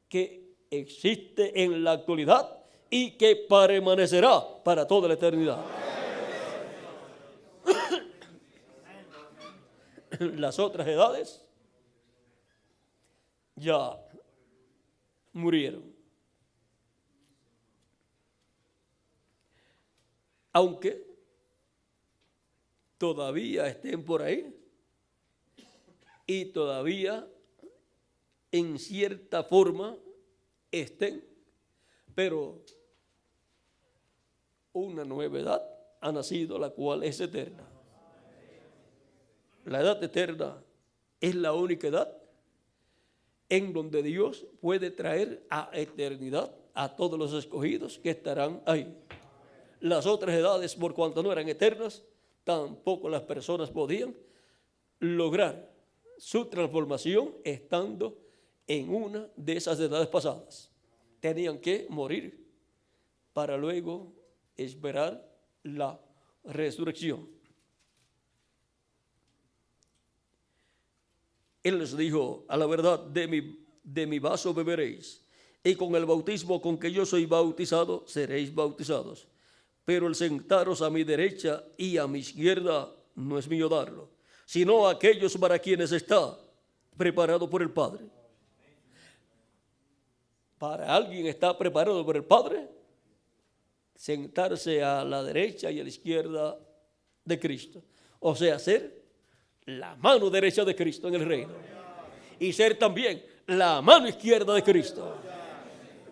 A: que existe en la actualidad y que permanecerá para toda la eternidad. Las otras edades ya murieron. Aunque todavía estén por ahí y todavía en cierta forma estén, pero una nueva edad ha nacido, la cual es eterna. La edad eterna es la única edad en donde Dios puede traer a eternidad a todos los escogidos que estarán ahí. Las otras edades, por cuanto no eran eternas, tampoco las personas podían lograr su transformación estando en una de esas edades pasadas. Tenían que morir para luego esperar la resurrección. Él les dijo: a la verdad, de mi vaso beberéis, y con el bautismo con que yo soy bautizado, seréis bautizados. Pero el sentaros a mi derecha y a mi izquierda no es mío darlo, sino a aquellos para quienes está preparado por el Padre. Para alguien está preparado por el Padre sentarse a la derecha y a la izquierda de Cristo. O sea, ser la mano derecha de Cristo en el reino y ser también la mano izquierda de Cristo.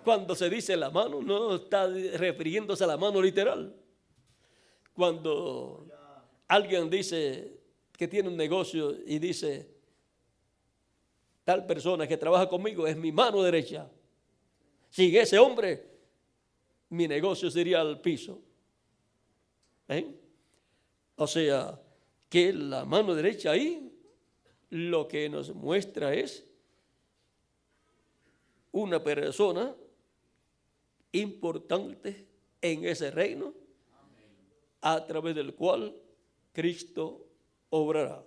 A: Cuando se dice la mano, no está refiriéndose a la mano literal. Cuando alguien dice que tiene un negocio y dice: tal persona que trabaja conmigo es mi mano derecha, sin ese hombre mi negocio sería al piso. O sea, que la mano derecha ahí lo que nos muestra es una persona importante en ese reino a través del cual Cristo obrará.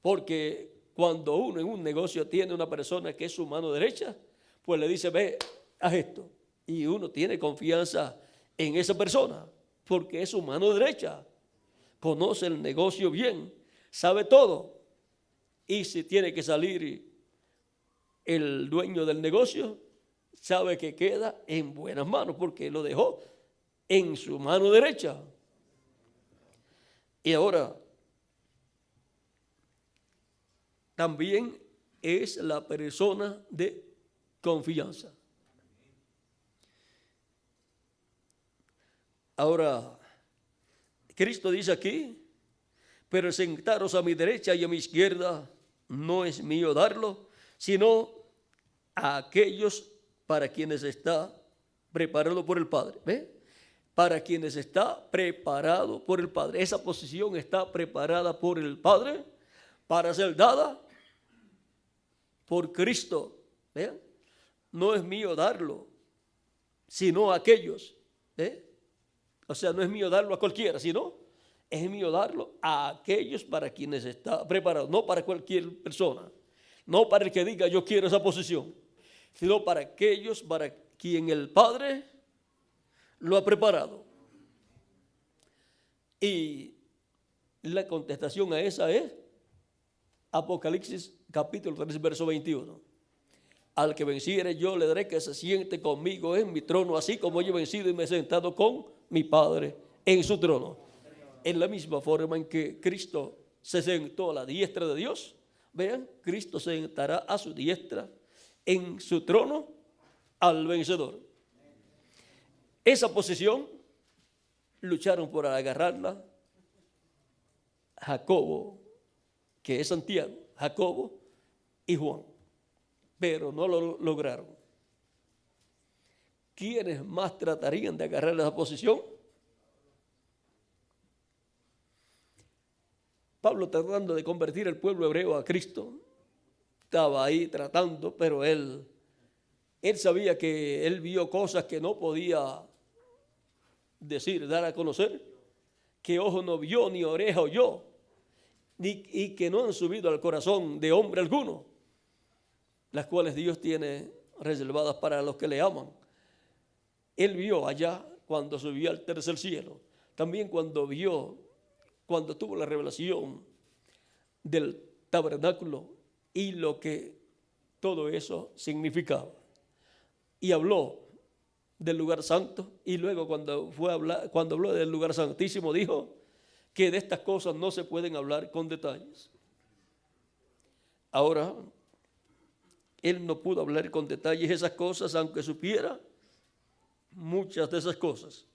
A: Porque cuando uno en un negocio tiene una persona que es su mano derecha, pues le dice: ve, haz esto. Y uno tiene confianza en esa persona porque es su mano derecha. Conoce el negocio bien, sabe todo. Y si tiene que salir el dueño del negocio, sabe que queda en buenas manos porque lo dejó en su mano derecha. Y ahora, también es la persona de confianza. Ahora, Cristo dice aquí: pero sentaros a mi derecha y a mi izquierda no es mío darlo, sino a aquellos para quienes está preparado por el Padre. ¿Ve? Para quienes está preparado por el Padre. Esa posición está preparada por el Padre para ser dada por Cristo. ¿Vean? No es mío darlo, sino a aquellos. O sea, no es mío darlo a cualquiera, sino es mío darlo a aquellos para quienes está preparado, no para cualquier persona, no para el que diga yo quiero esa posición, sino para aquellos para quien el Padre lo ha preparado. Y la contestación a esa es Apocalipsis capítulo 3, verso 21. Al que venciere yo le daré que se siente conmigo en mi trono, así como yo he vencido y me he sentado con mi Padre en su trono. En la misma forma en que Cristo se sentó a la diestra de Dios, vean, Cristo se sentará a su diestra en su trono al vencedor. Esa posición lucharon por agarrarla Jacobo, que es Santiago, Jacobo y Juan, pero no lo lograron. ¿Quiénes más tratarían de agarrar esa posición? Pablo, tratando de convertir el pueblo hebreo a Cristo, estaba ahí tratando, pero él sabía que él vio cosas que no podía decir, dar a conocer, que ojo no vio ni oreja oyó, y que no han subido al corazón de hombre alguno, las cuales Dios tiene reservadas para los que le aman. Él vio allá cuando subió al tercer cielo, también cuando tuvo la revelación del tabernáculo y lo que todo eso significaba. Y habló del lugar santo, y luego cuando habló del lugar santísimo, dijo que de estas cosas no se pueden hablar con detalles. Ahora, él no pudo hablar con detalles esas cosas, aunque supiera muchas de esas cosas.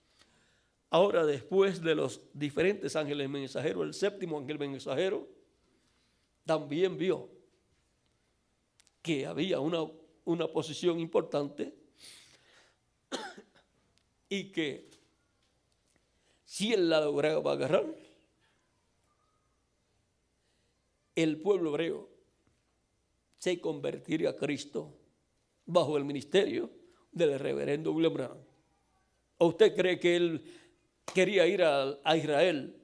A: Ahora, después de los diferentes ángeles mensajeros, el séptimo ángel mensajero también vio que había una posición importante y que si él la lograba agarrar, el pueblo hebreo se convertiría a Cristo bajo el ministerio del reverendo William Branham. ¿O usted cree que él quería ir a Israel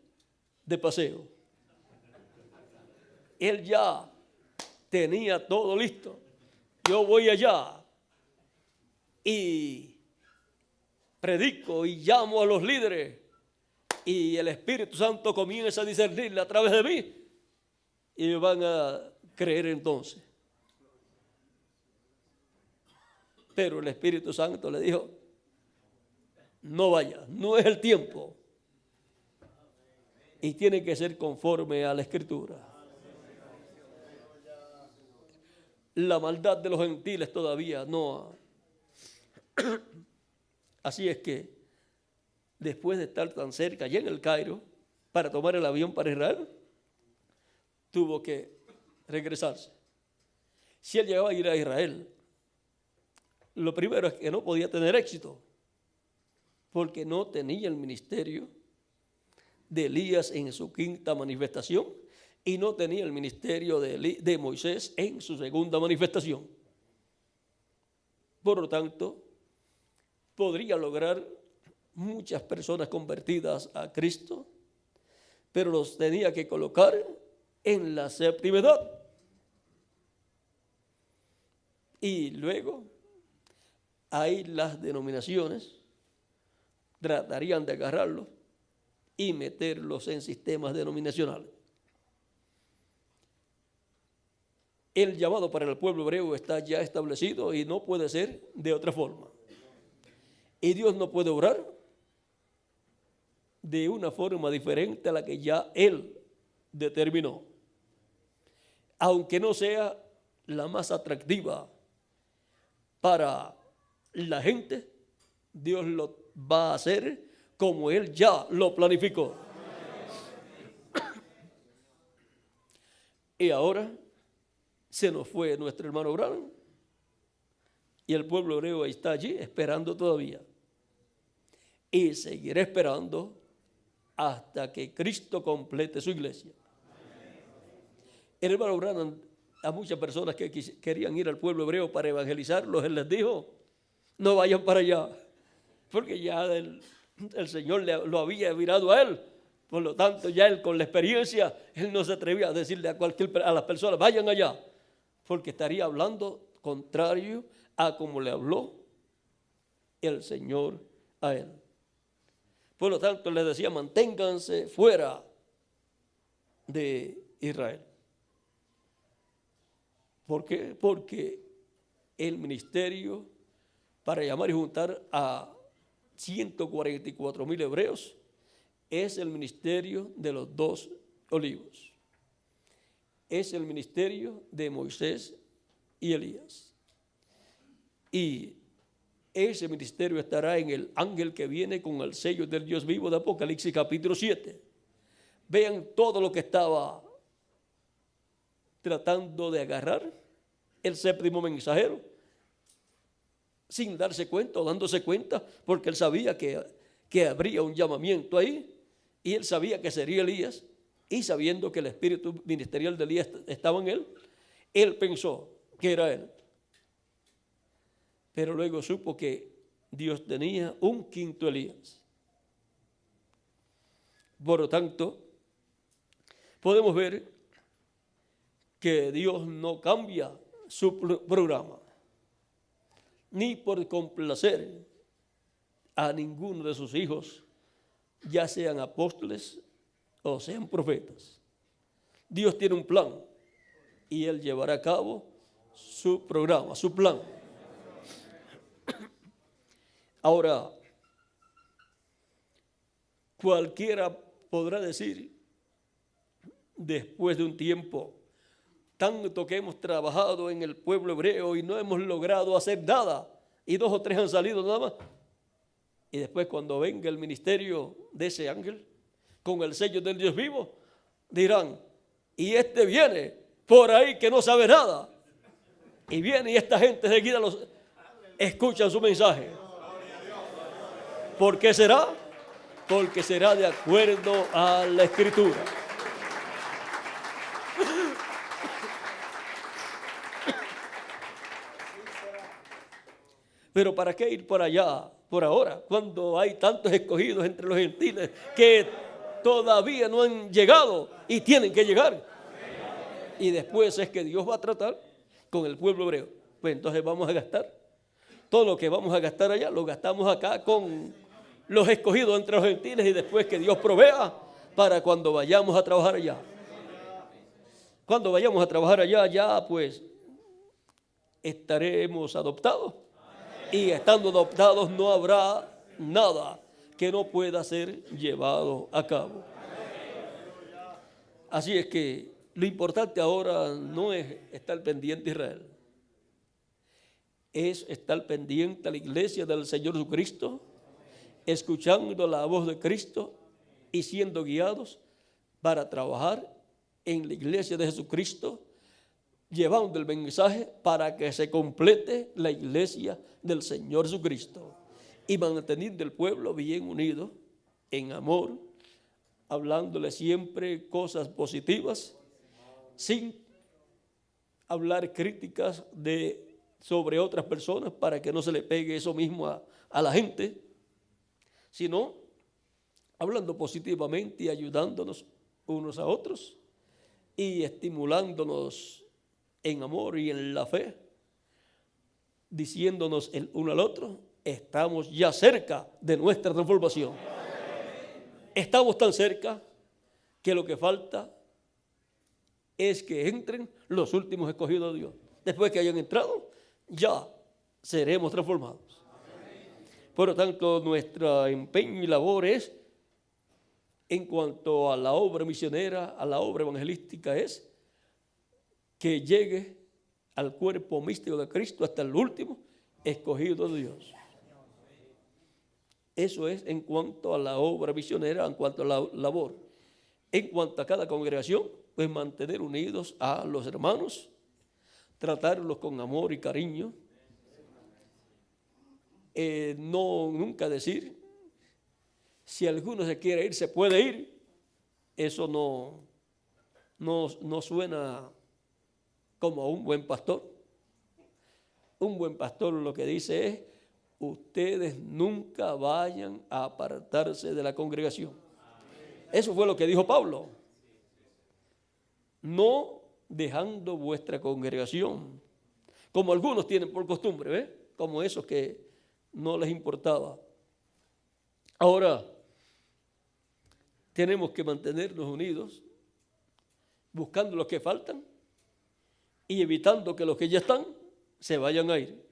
A: de paseo? Él ya tenía todo listo. Yo voy allá y predico y llamo a los líderes y el Espíritu Santo comienza a discernirle a través de mí y me van a creer entonces. Pero el Espíritu Santo le dijo, no vaya, no es el tiempo. Y tiene que ser conforme a la Escritura. La maldad de los gentiles todavía no. Así es que después de estar tan cerca, allá en el Cairo, para tomar el avión para Israel, tuvo que regresarse. Si él llegaba a ir a Israel, lo primero es que no podía tener éxito, porque no tenía el ministerio de Elías en su quinta manifestación y no tenía el ministerio de Moisés en su segunda manifestación. Por lo tanto, podría lograr muchas personas convertidas a Cristo, pero los tenía que colocar en la séptima edad. Y luego, ahí las denominaciones tratarían de agarrarlos y meterlos en sistemas denominacionales. El llamado para el pueblo hebreo está ya establecido y no puede ser de otra forma. Y Dios no puede obrar de una forma diferente a la que ya Él determinó. Aunque no sea la más atractiva para la gente, Dios lo va a hacer como Él ya lo planificó. Y ahora se nos fue nuestro hermano Branham y el pueblo hebreo está allí esperando todavía. Y seguirá esperando hasta que Cristo complete su iglesia. El hermano Branham, a muchas personas que querían ir al pueblo hebreo para evangelizarlos, él les dijo, no vayan para allá, porque ya el Señor lo había mirado a él. Por lo tanto, ya él con la experiencia, él no se atrevía a decirle a las personas, vayan allá, porque estaría hablando contrario a como le habló el Señor a él. Por lo tanto, le decía, manténganse fuera de Israel. ¿Por qué? Porque el ministerio para llamar y juntar a 144,000 hebreos es el ministerio de los 2 olivos. Es el ministerio de Moisés y Elías. Y ese ministerio estará en el ángel que viene con el sello del Dios vivo de Apocalipsis capítulo 7. Vean todo lo que estaba tratando de agarrar el 7º mensajero, sin darse cuenta o dándose cuenta, porque él sabía que habría un llamamiento ahí, y él sabía que sería Elías, y sabiendo que el espíritu ministerial de Elías estaba en él pensó que era él. Pero luego supo que Dios tenía un 5º Elías. Por lo tanto, podemos ver que Dios no cambia su programa, ni por complacer a ninguno de sus hijos, ya sean apóstoles o sean profetas. Dios tiene un plan y Él llevará a cabo su programa, su plan. Ahora, cualquiera podrá decir, después de un tiempo, tanto que hemos trabajado en el pueblo hebreo y no hemos logrado hacer nada, y 2 o 3 han salido nada más. Y después, cuando venga el ministerio de ese ángel con el sello del Dios vivo, dirán, y este viene por ahí que no sabe nada, y viene y esta gente seguida escuchan su mensaje. ¿Por qué será? Porque será de acuerdo a la Escritura. Pero ¿para qué ir por allá, por ahora, cuando hay tantos escogidos entre los gentiles que todavía no han llegado y tienen que llegar? Y después es que Dios va a tratar con el pueblo hebreo. Pues entonces vamos a gastar todo lo que vamos a gastar allá, lo gastamos acá con los escogidos entre los gentiles, y después que Dios provea para cuando vayamos a trabajar allá. Cuando vayamos a trabajar allá, ya pues estaremos adoptados. Y estando adoptados no habrá nada que no pueda ser llevado a cabo. Así es que lo importante ahora no es estar pendiente a Israel, es estar pendiente a la iglesia del Señor Jesucristo, escuchando la voz de Cristo y siendo guiados para trabajar en la iglesia de Jesucristo, llevando el mensaje para que se complete la iglesia del Señor Jesucristo y manteniendo el pueblo bien unido en amor, hablándole siempre cosas positivas, sin hablar críticas sobre otras personas para que no se le pegue eso mismo a la gente, sino hablando positivamente y ayudándonos unos a otros y estimulándonos en amor y en la fe, diciéndonos el uno al otro, estamos ya cerca de nuestra transformación. Estamos tan cerca que lo que falta es que entren los últimos escogidos de Dios. Después que hayan entrado, ya seremos transformados. Por lo tanto, nuestro empeño y labor es, en cuanto a la obra misionera, a la obra evangelística, es que llegue al cuerpo místico de Cristo hasta el último escogido de Dios. Eso es en cuanto a la obra misionera, en cuanto a la labor. En cuanto a cada congregación, pues mantener unidos a los hermanos, tratarlos con amor y cariño, nunca decir, si alguno se quiere ir, se puede ir. Eso no suena como a un buen pastor. Un buen pastor lo que dice es, ustedes nunca vayan a apartarse de la congregación. Eso fue lo que dijo Pablo. No dejando vuestra congregación, como algunos tienen por costumbre, ¿ves? Como esos que no les importaba. Ahora, tenemos que mantenernos unidos, buscando los que faltan y evitando que los que ya están se vayan a ir.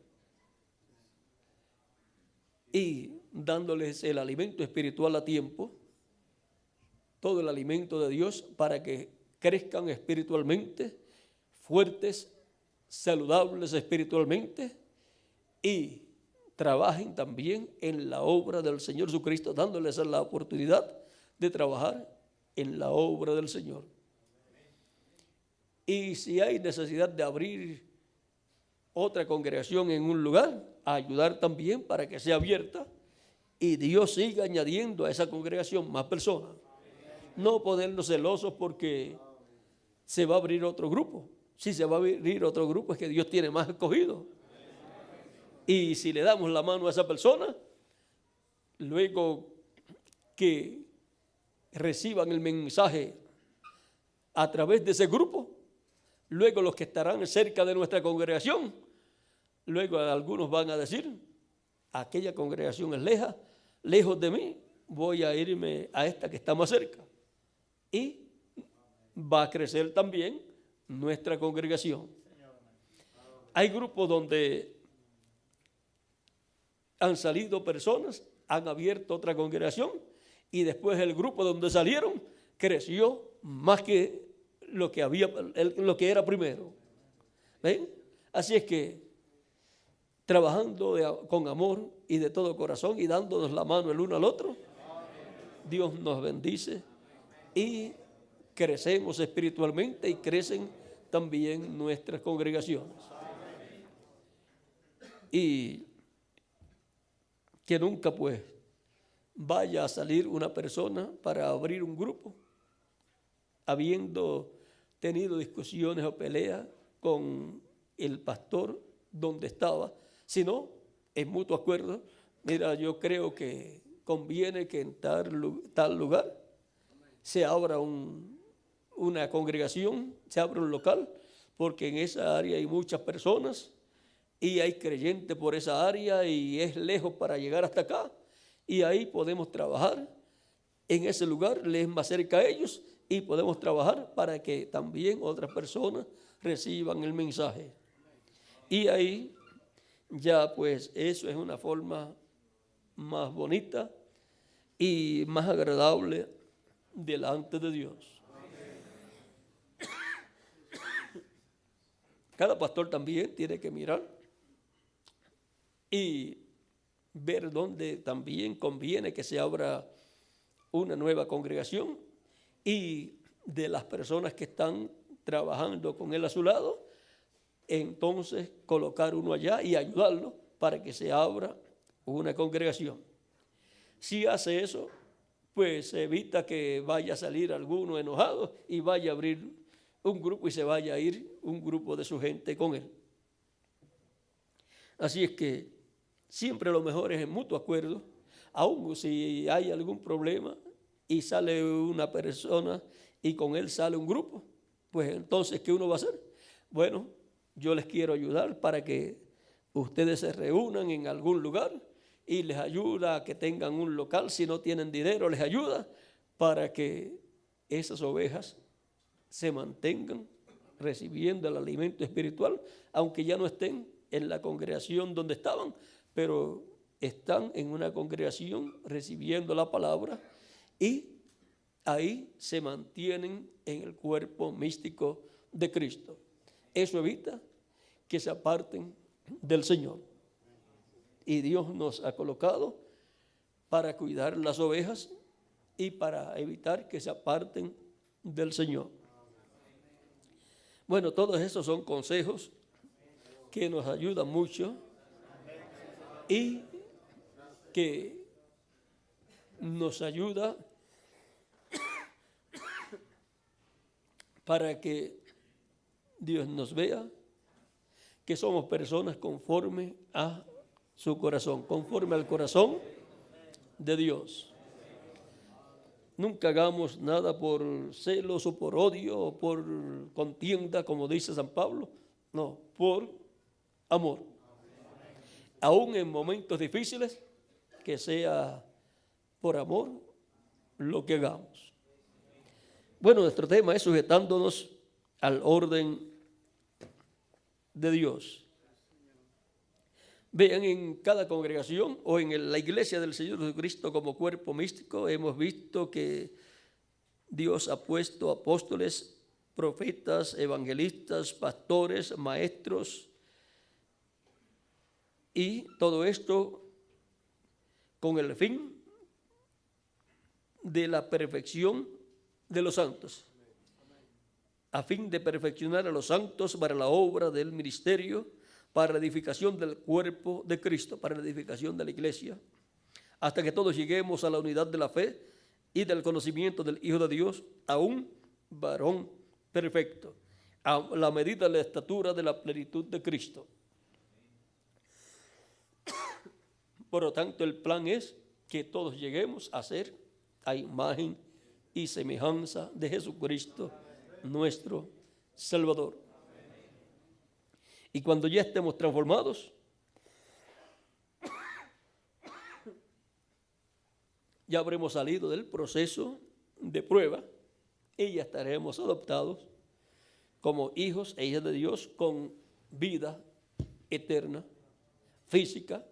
A: Y dándoles el alimento espiritual a tiempo, todo el alimento de Dios para que crezcan espiritualmente, fuertes, saludables espiritualmente y trabajen también en la obra del Señor Jesucristo, dándoles la oportunidad de trabajar en la obra del Señor. Y si hay necesidad de abrir otra congregación en un lugar, ayudar también para que sea abierta y Dios siga añadiendo a esa congregación más personas. No ponernos celosos porque se va a abrir otro grupo. Si se va a abrir otro grupo es que Dios tiene más escogidos. Y si le damos la mano a esa persona, luego que reciban el mensaje a través de ese grupo, luego los que estarán cerca de nuestra congregación, luego algunos van a decir, aquella congregación es lejos de mí, voy a irme a esta que está más cerca. Y va a crecer también nuestra congregación. Hay grupos donde han salido personas, han abierto otra congregación y después el grupo donde salieron creció más que lo que era primero. ¿Ven? Así es que trabajando con amor y de todo corazón y dándonos la mano el uno al otro, Dios nos bendice y crecemos espiritualmente y crecen también nuestras congregaciones. Y que nunca pues vaya a salir una persona para abrir un grupo habiendo tenido discusiones o peleas con el pastor donde estaba, sino en mutuo acuerdo. Mira, yo creo que conviene que en tal lugar se abra una congregación, se abra un local, porque en esa área hay muchas personas y hay creyentes por esa área y es lejos para llegar hasta acá y ahí podemos trabajar en ese lugar, les es más cerca a ellos y podemos trabajar para que también otras personas reciban el mensaje. Y ahí ya pues eso es una forma más bonita y más agradable delante de Dios. Cada pastor también tiene que mirar y ver dónde también conviene que se abra una nueva congregación y de las personas que están trabajando con él a su lado, entonces colocar uno allá y ayudarlo para que se abra una congregación. Si hace eso, pues se evita que vaya a salir alguno enojado y vaya a abrir un grupo y se vaya a ir un grupo de su gente con él. Así es que siempre lo mejor es en mutuo acuerdo, aun si hay algún problema y sale una persona y con él sale un grupo, pues entonces, ¿qué uno va a hacer? Bueno, yo les quiero ayudar para que ustedes se reúnan en algún lugar y les ayuda a que tengan un local. Si no tienen dinero, les ayuda para que esas ovejas se mantengan recibiendo el alimento espiritual, aunque ya no estén en la congregación donde estaban, pero están en una congregación recibiendo la palabra y ahí se mantienen en el cuerpo místico de Cristo. Eso evita que se aparten del Señor. Y Dios nos ha colocado para cuidar las ovejas y para evitar que se aparten del Señor. Bueno, todos esos son consejos que nos ayudan mucho y que nos ayuda para que Dios nos vea que somos personas conforme a su corazón, conforme al corazón de Dios. Nunca hagamos nada por celos o por odio o por contienda, como dice San Pablo. No, por amor. Aún en momentos difíciles, que sea por amor lo que hagamos. Bueno, nuestro tema es sujetándonos al orden de Dios. Vean, en cada congregación o en la iglesia del Señor Jesucristo como cuerpo místico, hemos visto que Dios ha puesto apóstoles, profetas, evangelistas, pastores, maestros, y todo esto con el fin de la perfección de los santos, a fin de perfeccionar a los santos para la obra del ministerio, para la edificación del cuerpo de Cristo, para la edificación de la iglesia, hasta que todos lleguemos a la unidad de la fe y del conocimiento del Hijo de Dios, a un varón perfecto, a la medida de la estatura de la plenitud de Cristo. Por lo tanto, el plan es que todos lleguemos a ser a imagen y semejanza de Jesucristo, nuestro Salvador. Y cuando ya estemos transformados, ya habremos salido del proceso de prueba y ya estaremos adoptados como hijos e hijas de Dios con vida eterna, física,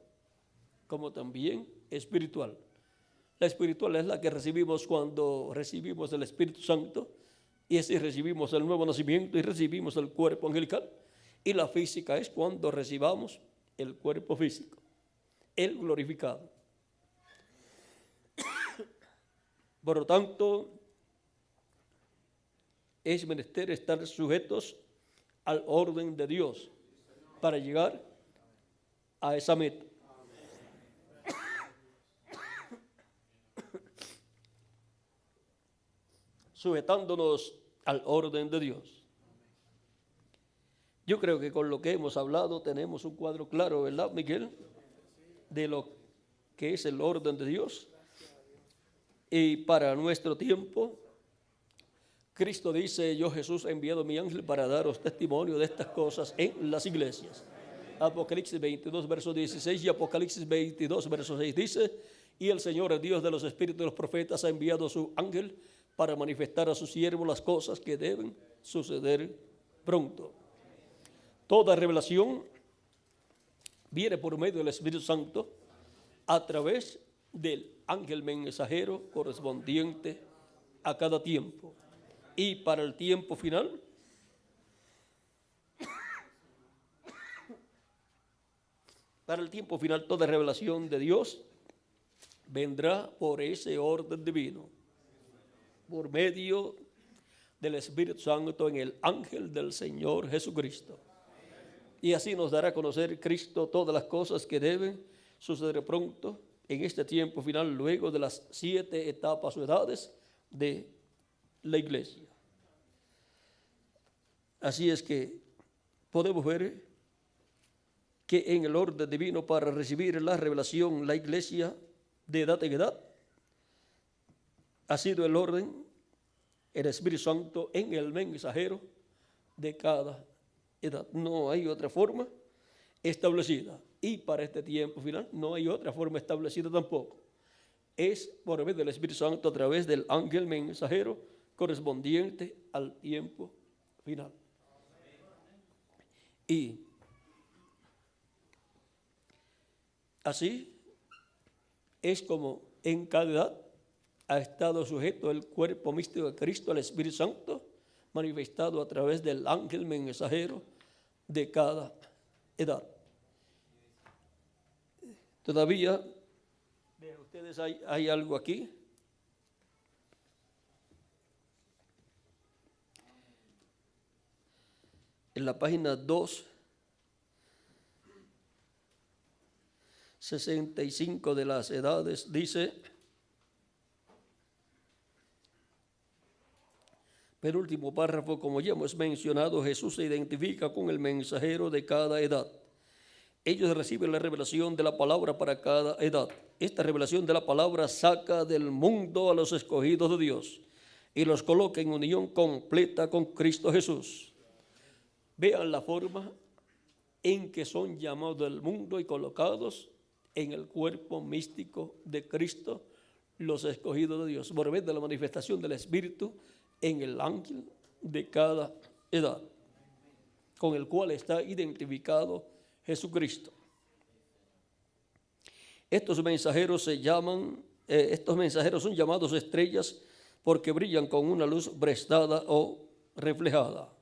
A: como también espiritual. La espiritual es la que recibimos cuando recibimos el Espíritu Santo, y así recibimos el nuevo nacimiento y recibimos el cuerpo angelical. Y la física es cuando recibamos el cuerpo físico, el glorificado. Por lo tanto, es menester estar sujetos al orden de Dios para llegar a esa meta. Sujetándonos al orden de Dios. Yo creo que con lo que hemos hablado tenemos un cuadro claro, ¿verdad, Miguel? De lo que es el orden de Dios. Y para nuestro tiempo, Cristo dice: yo, Jesús, he enviado mi ángel para daros testimonio de estas cosas en las iglesias. Apocalipsis 22, verso 16 y Apocalipsis 22, verso 6 dice: y el Señor, el Dios de los espíritus de los profetas, ha enviado a su ángel para manifestar a sus siervos las cosas que deben suceder pronto. Toda revelación viene por medio del Espíritu Santo a través del ángel mensajero correspondiente a cada tiempo. Y para el tiempo final, toda revelación de Dios vendrá por ese orden divino, por medio del Espíritu Santo en el ángel del Señor Jesucristo. Y así nos dará a conocer Cristo todas las cosas que deben suceder pronto en este tiempo final, luego de las 7 etapas o edades de la iglesia. Así es que podemos ver que en el orden divino para recibir la revelación, la iglesia de edad en edad ha sido el orden, el Espíritu Santo en el mensajero de cada edad. No hay otra forma establecida. Y para este tiempo final no hay otra forma establecida tampoco. Es por medio del Espíritu Santo a través del ángel mensajero correspondiente al tiempo final. Y así es como en cada edad ha estado sujeto el cuerpo místico de Cristo al Espíritu Santo, manifestado a través del ángel mensajero de cada edad. Todavía, vean ustedes, hay algo aquí. En la página 265 de las edades dice: penúltimo párrafo, como ya hemos mencionado, Jesús se identifica con el mensajero de cada edad. ellos reciben la revelación de la palabra para cada edad. Esta revelación de la palabra saca del mundo a los escogidos de Dios y los coloca en unión completa con Cristo Jesús. Vean la forma en que son llamados del mundo y colocados en el cuerpo místico de Cristo, los escogidos de Dios, por medio de la manifestación del Espíritu en el ángel de cada edad, con el cual está identificado Jesucristo. Estos mensajeros son llamados estrellas porque brillan con una luz prestada o reflejada.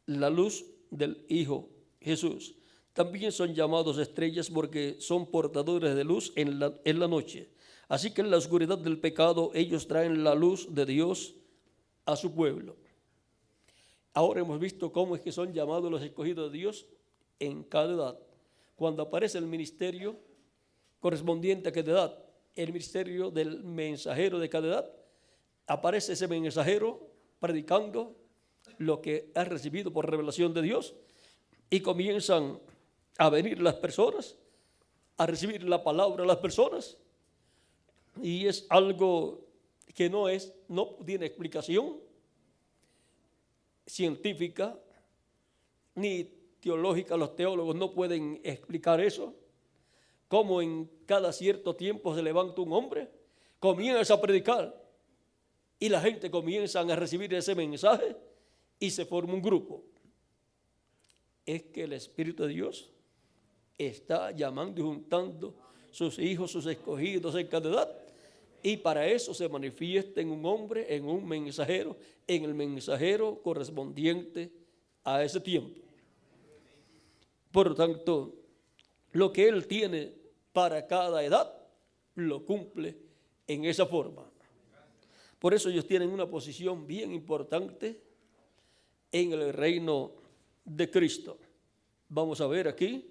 A: La luz del Hijo Jesús. También son llamados estrellas porque son portadores de luz en la noche. Así que en la oscuridad del pecado ellos traen la luz de Dios a su pueblo. Ahora hemos visto cómo es que son llamados los escogidos de Dios en cada edad. Cuando aparece el ministerio correspondiente a cada edad, el ministerio del mensajero de cada edad, aparece ese mensajero predicando lo que ha recibido por revelación de Dios y comienzan a venir las personas, a recibir la palabra de las personas, y es algo que no tiene explicación científica ni teológica. Los teólogos no pueden explicar eso, cómo en cada cierto tiempo se levanta un hombre, comienza a predicar y la gente comienza a recibir ese mensaje y se forma un grupo. Es que el Espíritu de Dios está llamando y juntando sus hijos, sus escogidos en cada edad, y para eso se manifiesta en un hombre, en un mensajero, en el mensajero correspondiente a ese tiempo. Por lo tanto, lo que Él tiene para cada edad, lo cumple en esa forma. Por eso ellos tienen una posición bien importante en el reino de Cristo. Vamos a ver aquí.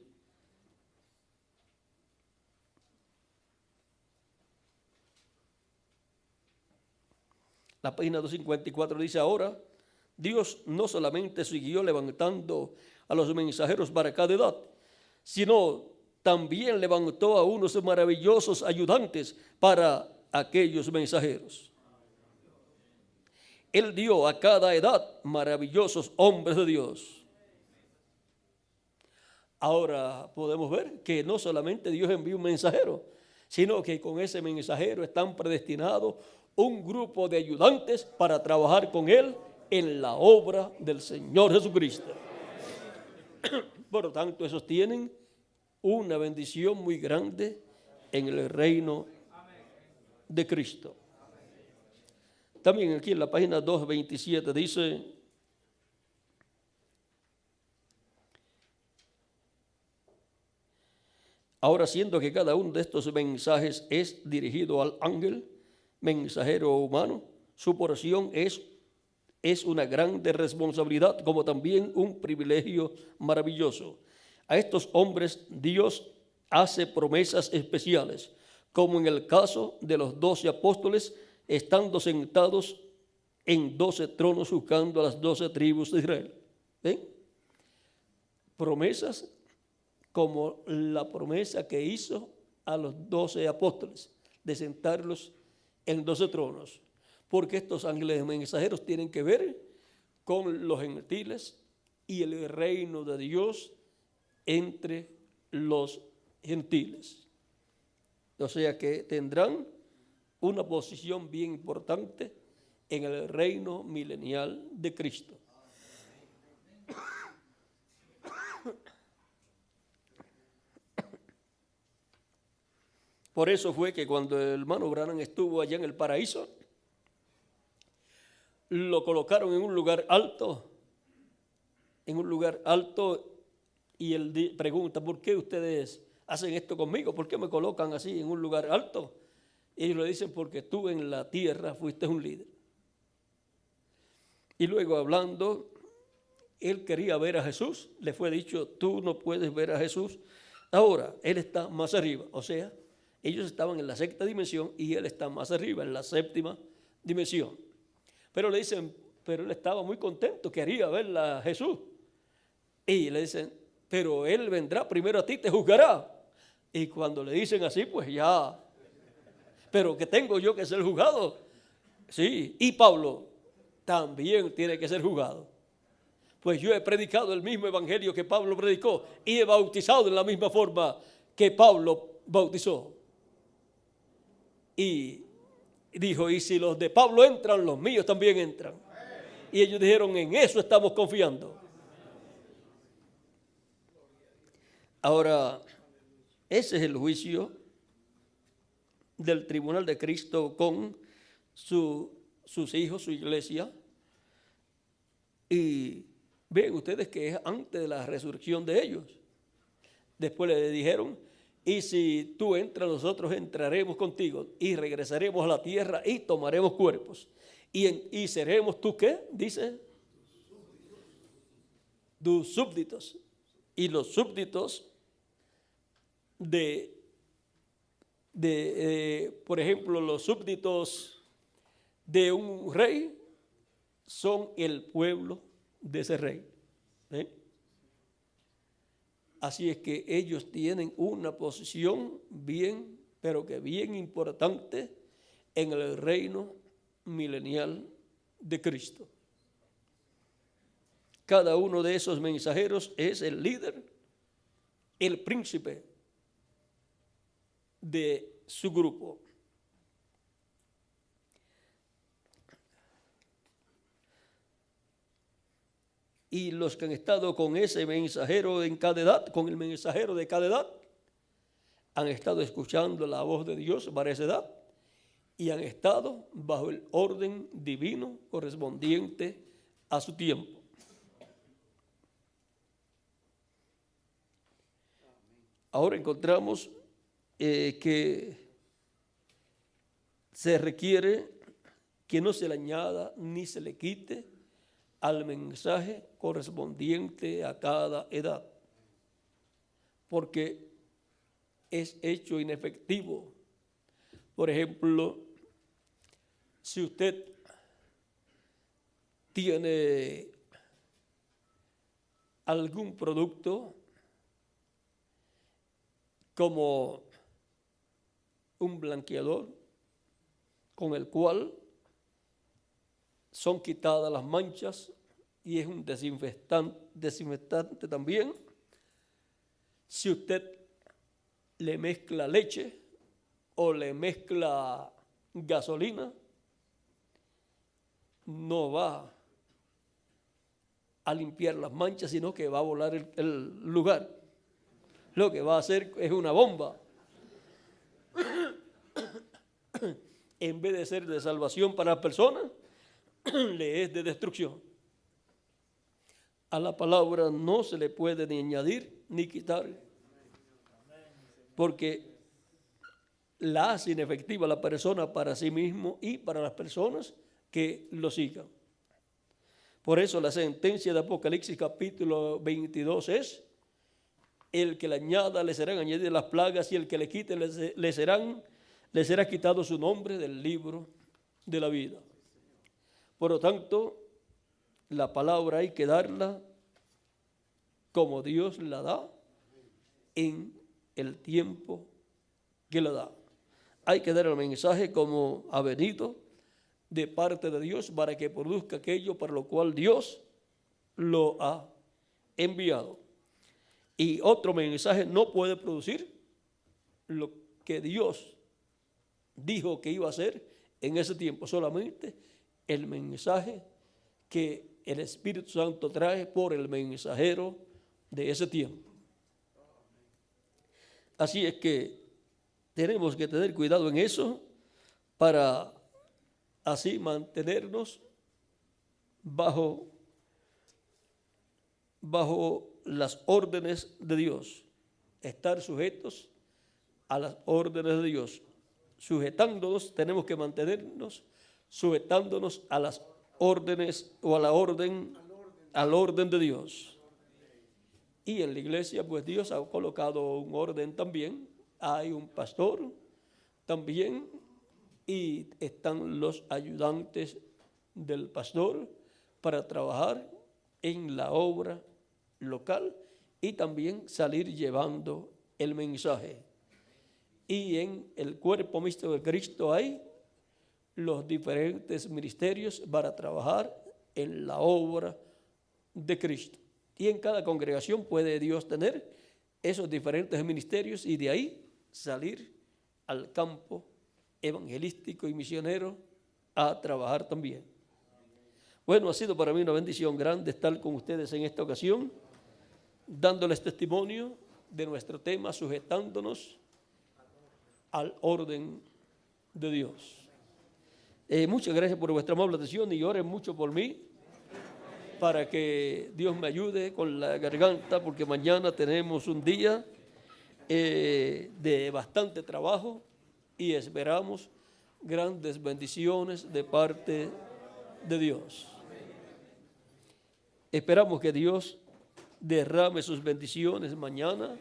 A: La página 254 dice: ahora Dios no solamente siguió levantando a los mensajeros para cada edad, sino también levantó a unos maravillosos ayudantes para aquellos mensajeros. Él dio a cada edad maravillosos hombres de Dios. Ahora podemos ver que no solamente Dios envió un mensajero, sino que con ese mensajero están predestinados un grupo de ayudantes para trabajar con Él en la obra del Señor Jesucristo. Por lo tanto, esos tienen una bendición muy grande en el reino de Cristo. También aquí en la página 227 dice: ahora, siendo que cada uno de estos mensajes es dirigido al ángel mensajero humano, su porción es una grande responsabilidad, como también un privilegio maravilloso. A estos hombres Dios hace promesas especiales, como en el caso de los 12 apóstoles, estando sentados en 12 tronos juzgando a las 12 tribus de Israel. ¿Ven? Promesas como la promesa que hizo a los 12 apóstoles, de sentarlos en 12 tronos, porque estos ángeles mensajeros tienen que ver con los gentiles y el reino de Dios entre los gentiles. O sea que tendrán una posición bien importante en el reino milenial de Cristo. Por eso fue que cuando el hermano Branham estuvo allá en el paraíso, lo colocaron en un lugar alto, y él pregunta: ¿por qué ustedes hacen esto conmigo? ¿Por qué me colocan así en un lugar alto? Y ellos le dicen: porque tú en la tierra fuiste un líder. Y luego, hablando, él quería ver a Jesús. Le fue dicho: tú no puedes ver a Jesús. Ahora, él está más arriba. O sea, ellos estaban en la sexta dimensión y él está más arriba, en la séptima dimensión. Pero le dicen, pero él estaba muy contento, quería ver a Jesús. Y le dicen: pero Él vendrá primero a ti, te juzgará. Y cuando le dicen así, pues ya, pero que tengo yo que ser juzgado. Sí, y Pablo también tiene que ser juzgado. Pues yo he predicado el mismo evangelio que Pablo predicó y he bautizado en la misma forma que Pablo bautizó. Y dijo, y si los de Pablo entran, los míos también entran. Y ellos dijeron, en eso estamos confiando. Ahora, ese es el juicio del tribunal de Cristo con sus hijos, su iglesia. Y ven ustedes que es antes de la resurrección de ellos. Después le dijeron, y si tú entras, nosotros entraremos contigo y regresaremos a la tierra y tomaremos cuerpos. Y seremos, ¿tú qué? Dice, tus súbditos. Y los súbditos por ejemplo, los súbditos de un rey son el pueblo de ese rey. ¿Eh? Así es que ellos tienen una posición bien, pero que bien importante en el reino milenial de Cristo. Cada uno de esos mensajeros es el líder, el príncipe de su grupo. Y los que han estado con ese mensajero en cada edad, con el mensajero de cada edad, han estado escuchando la voz de Dios para esa edad y han estado bajo el orden divino correspondiente a su tiempo. Ahora encontramos que se requiere que no se le añada ni se le quite al mensaje correspondiente a cada edad, porque es hecho inefectivo. Por ejemplo, si usted tiene algún producto como un blanqueador con el cual son quitadas las manchas y es un desinfectante también. Si usted le mezcla leche o le mezcla gasolina, no va a limpiar las manchas, sino que va a volar el lugar. Lo que va a hacer es una bomba. En vez de ser de salvación para la persona, le es de destrucción. A la palabra no se le puede ni añadir ni quitar, porque la hace inefectiva la persona para sí mismo y para las personas que lo sigan. Por eso la sentencia de Apocalipsis capítulo 22 es: el que le añada le serán añadidas las plagas y el que le quite le será quitado su nombre del libro de la vida. Por lo tanto, la palabra hay que darla como Dios la da en el tiempo que la da. Hay que dar el mensaje como ha venido de parte de Dios para que produzca aquello para lo cual Dios lo ha enviado. Y otro mensaje no puede producir lo que Dios dijo que iba a hacer en ese tiempo, solamente el mensaje que el Espíritu Santo trae por el mensajero de ese tiempo. Así es que tenemos que tener cuidado en eso para así mantenernos bajo las órdenes de Dios, estar sujetos a las órdenes de Dios. Sujetándonos, tenemos que mantenernos sujetándonos a las órdenes o al orden de Dios. Y en la iglesia, pues Dios ha colocado un orden también. Hay un pastor también y están los ayudantes del pastor para trabajar en la obra local y también salir llevando el mensaje. Y en el cuerpo místico de Cristo hay los diferentes ministerios para trabajar en la obra de Cristo. Y en cada congregación puede Dios tener esos diferentes ministerios y de ahí salir al campo evangelístico y misionero a trabajar también. Bueno, ha sido para mí una bendición grande estar con ustedes en esta ocasión, dándoles testimonio de nuestro tema, sujetándonos al orden de Dios. Muchas gracias por vuestra amable atención y oren mucho por mí para que Dios me ayude con la garganta, porque mañana tenemos un día de bastante trabajo y esperamos grandes bendiciones de parte de Dios. Esperamos que Dios derrame sus bendiciones mañana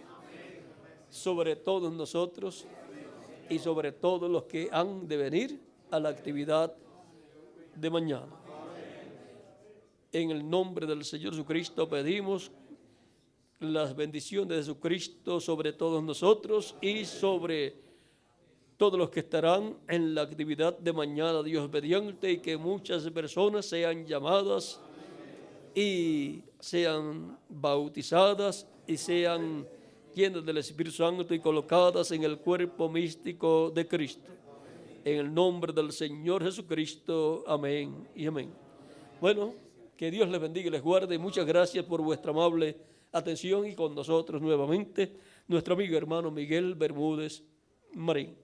A: sobre todos nosotros y sobre todos los que han de venir a la actividad de mañana. En el nombre del Señor Jesucristo pedimos las bendiciones de Jesucristo sobre todos nosotros y sobre todos los que estarán en la actividad de mañana, Dios mediante, y que muchas personas sean llamadas y sean bautizadas y sean llenas del Espíritu Santo y colocadas en el cuerpo místico de Cristo. En el nombre del Señor Jesucristo, amén y amén. Bueno, que Dios les bendiga y les guarde. Muchas gracias por vuestra amable atención y con nosotros nuevamente nuestro amigo hermano Miguel Bermúdez Marín.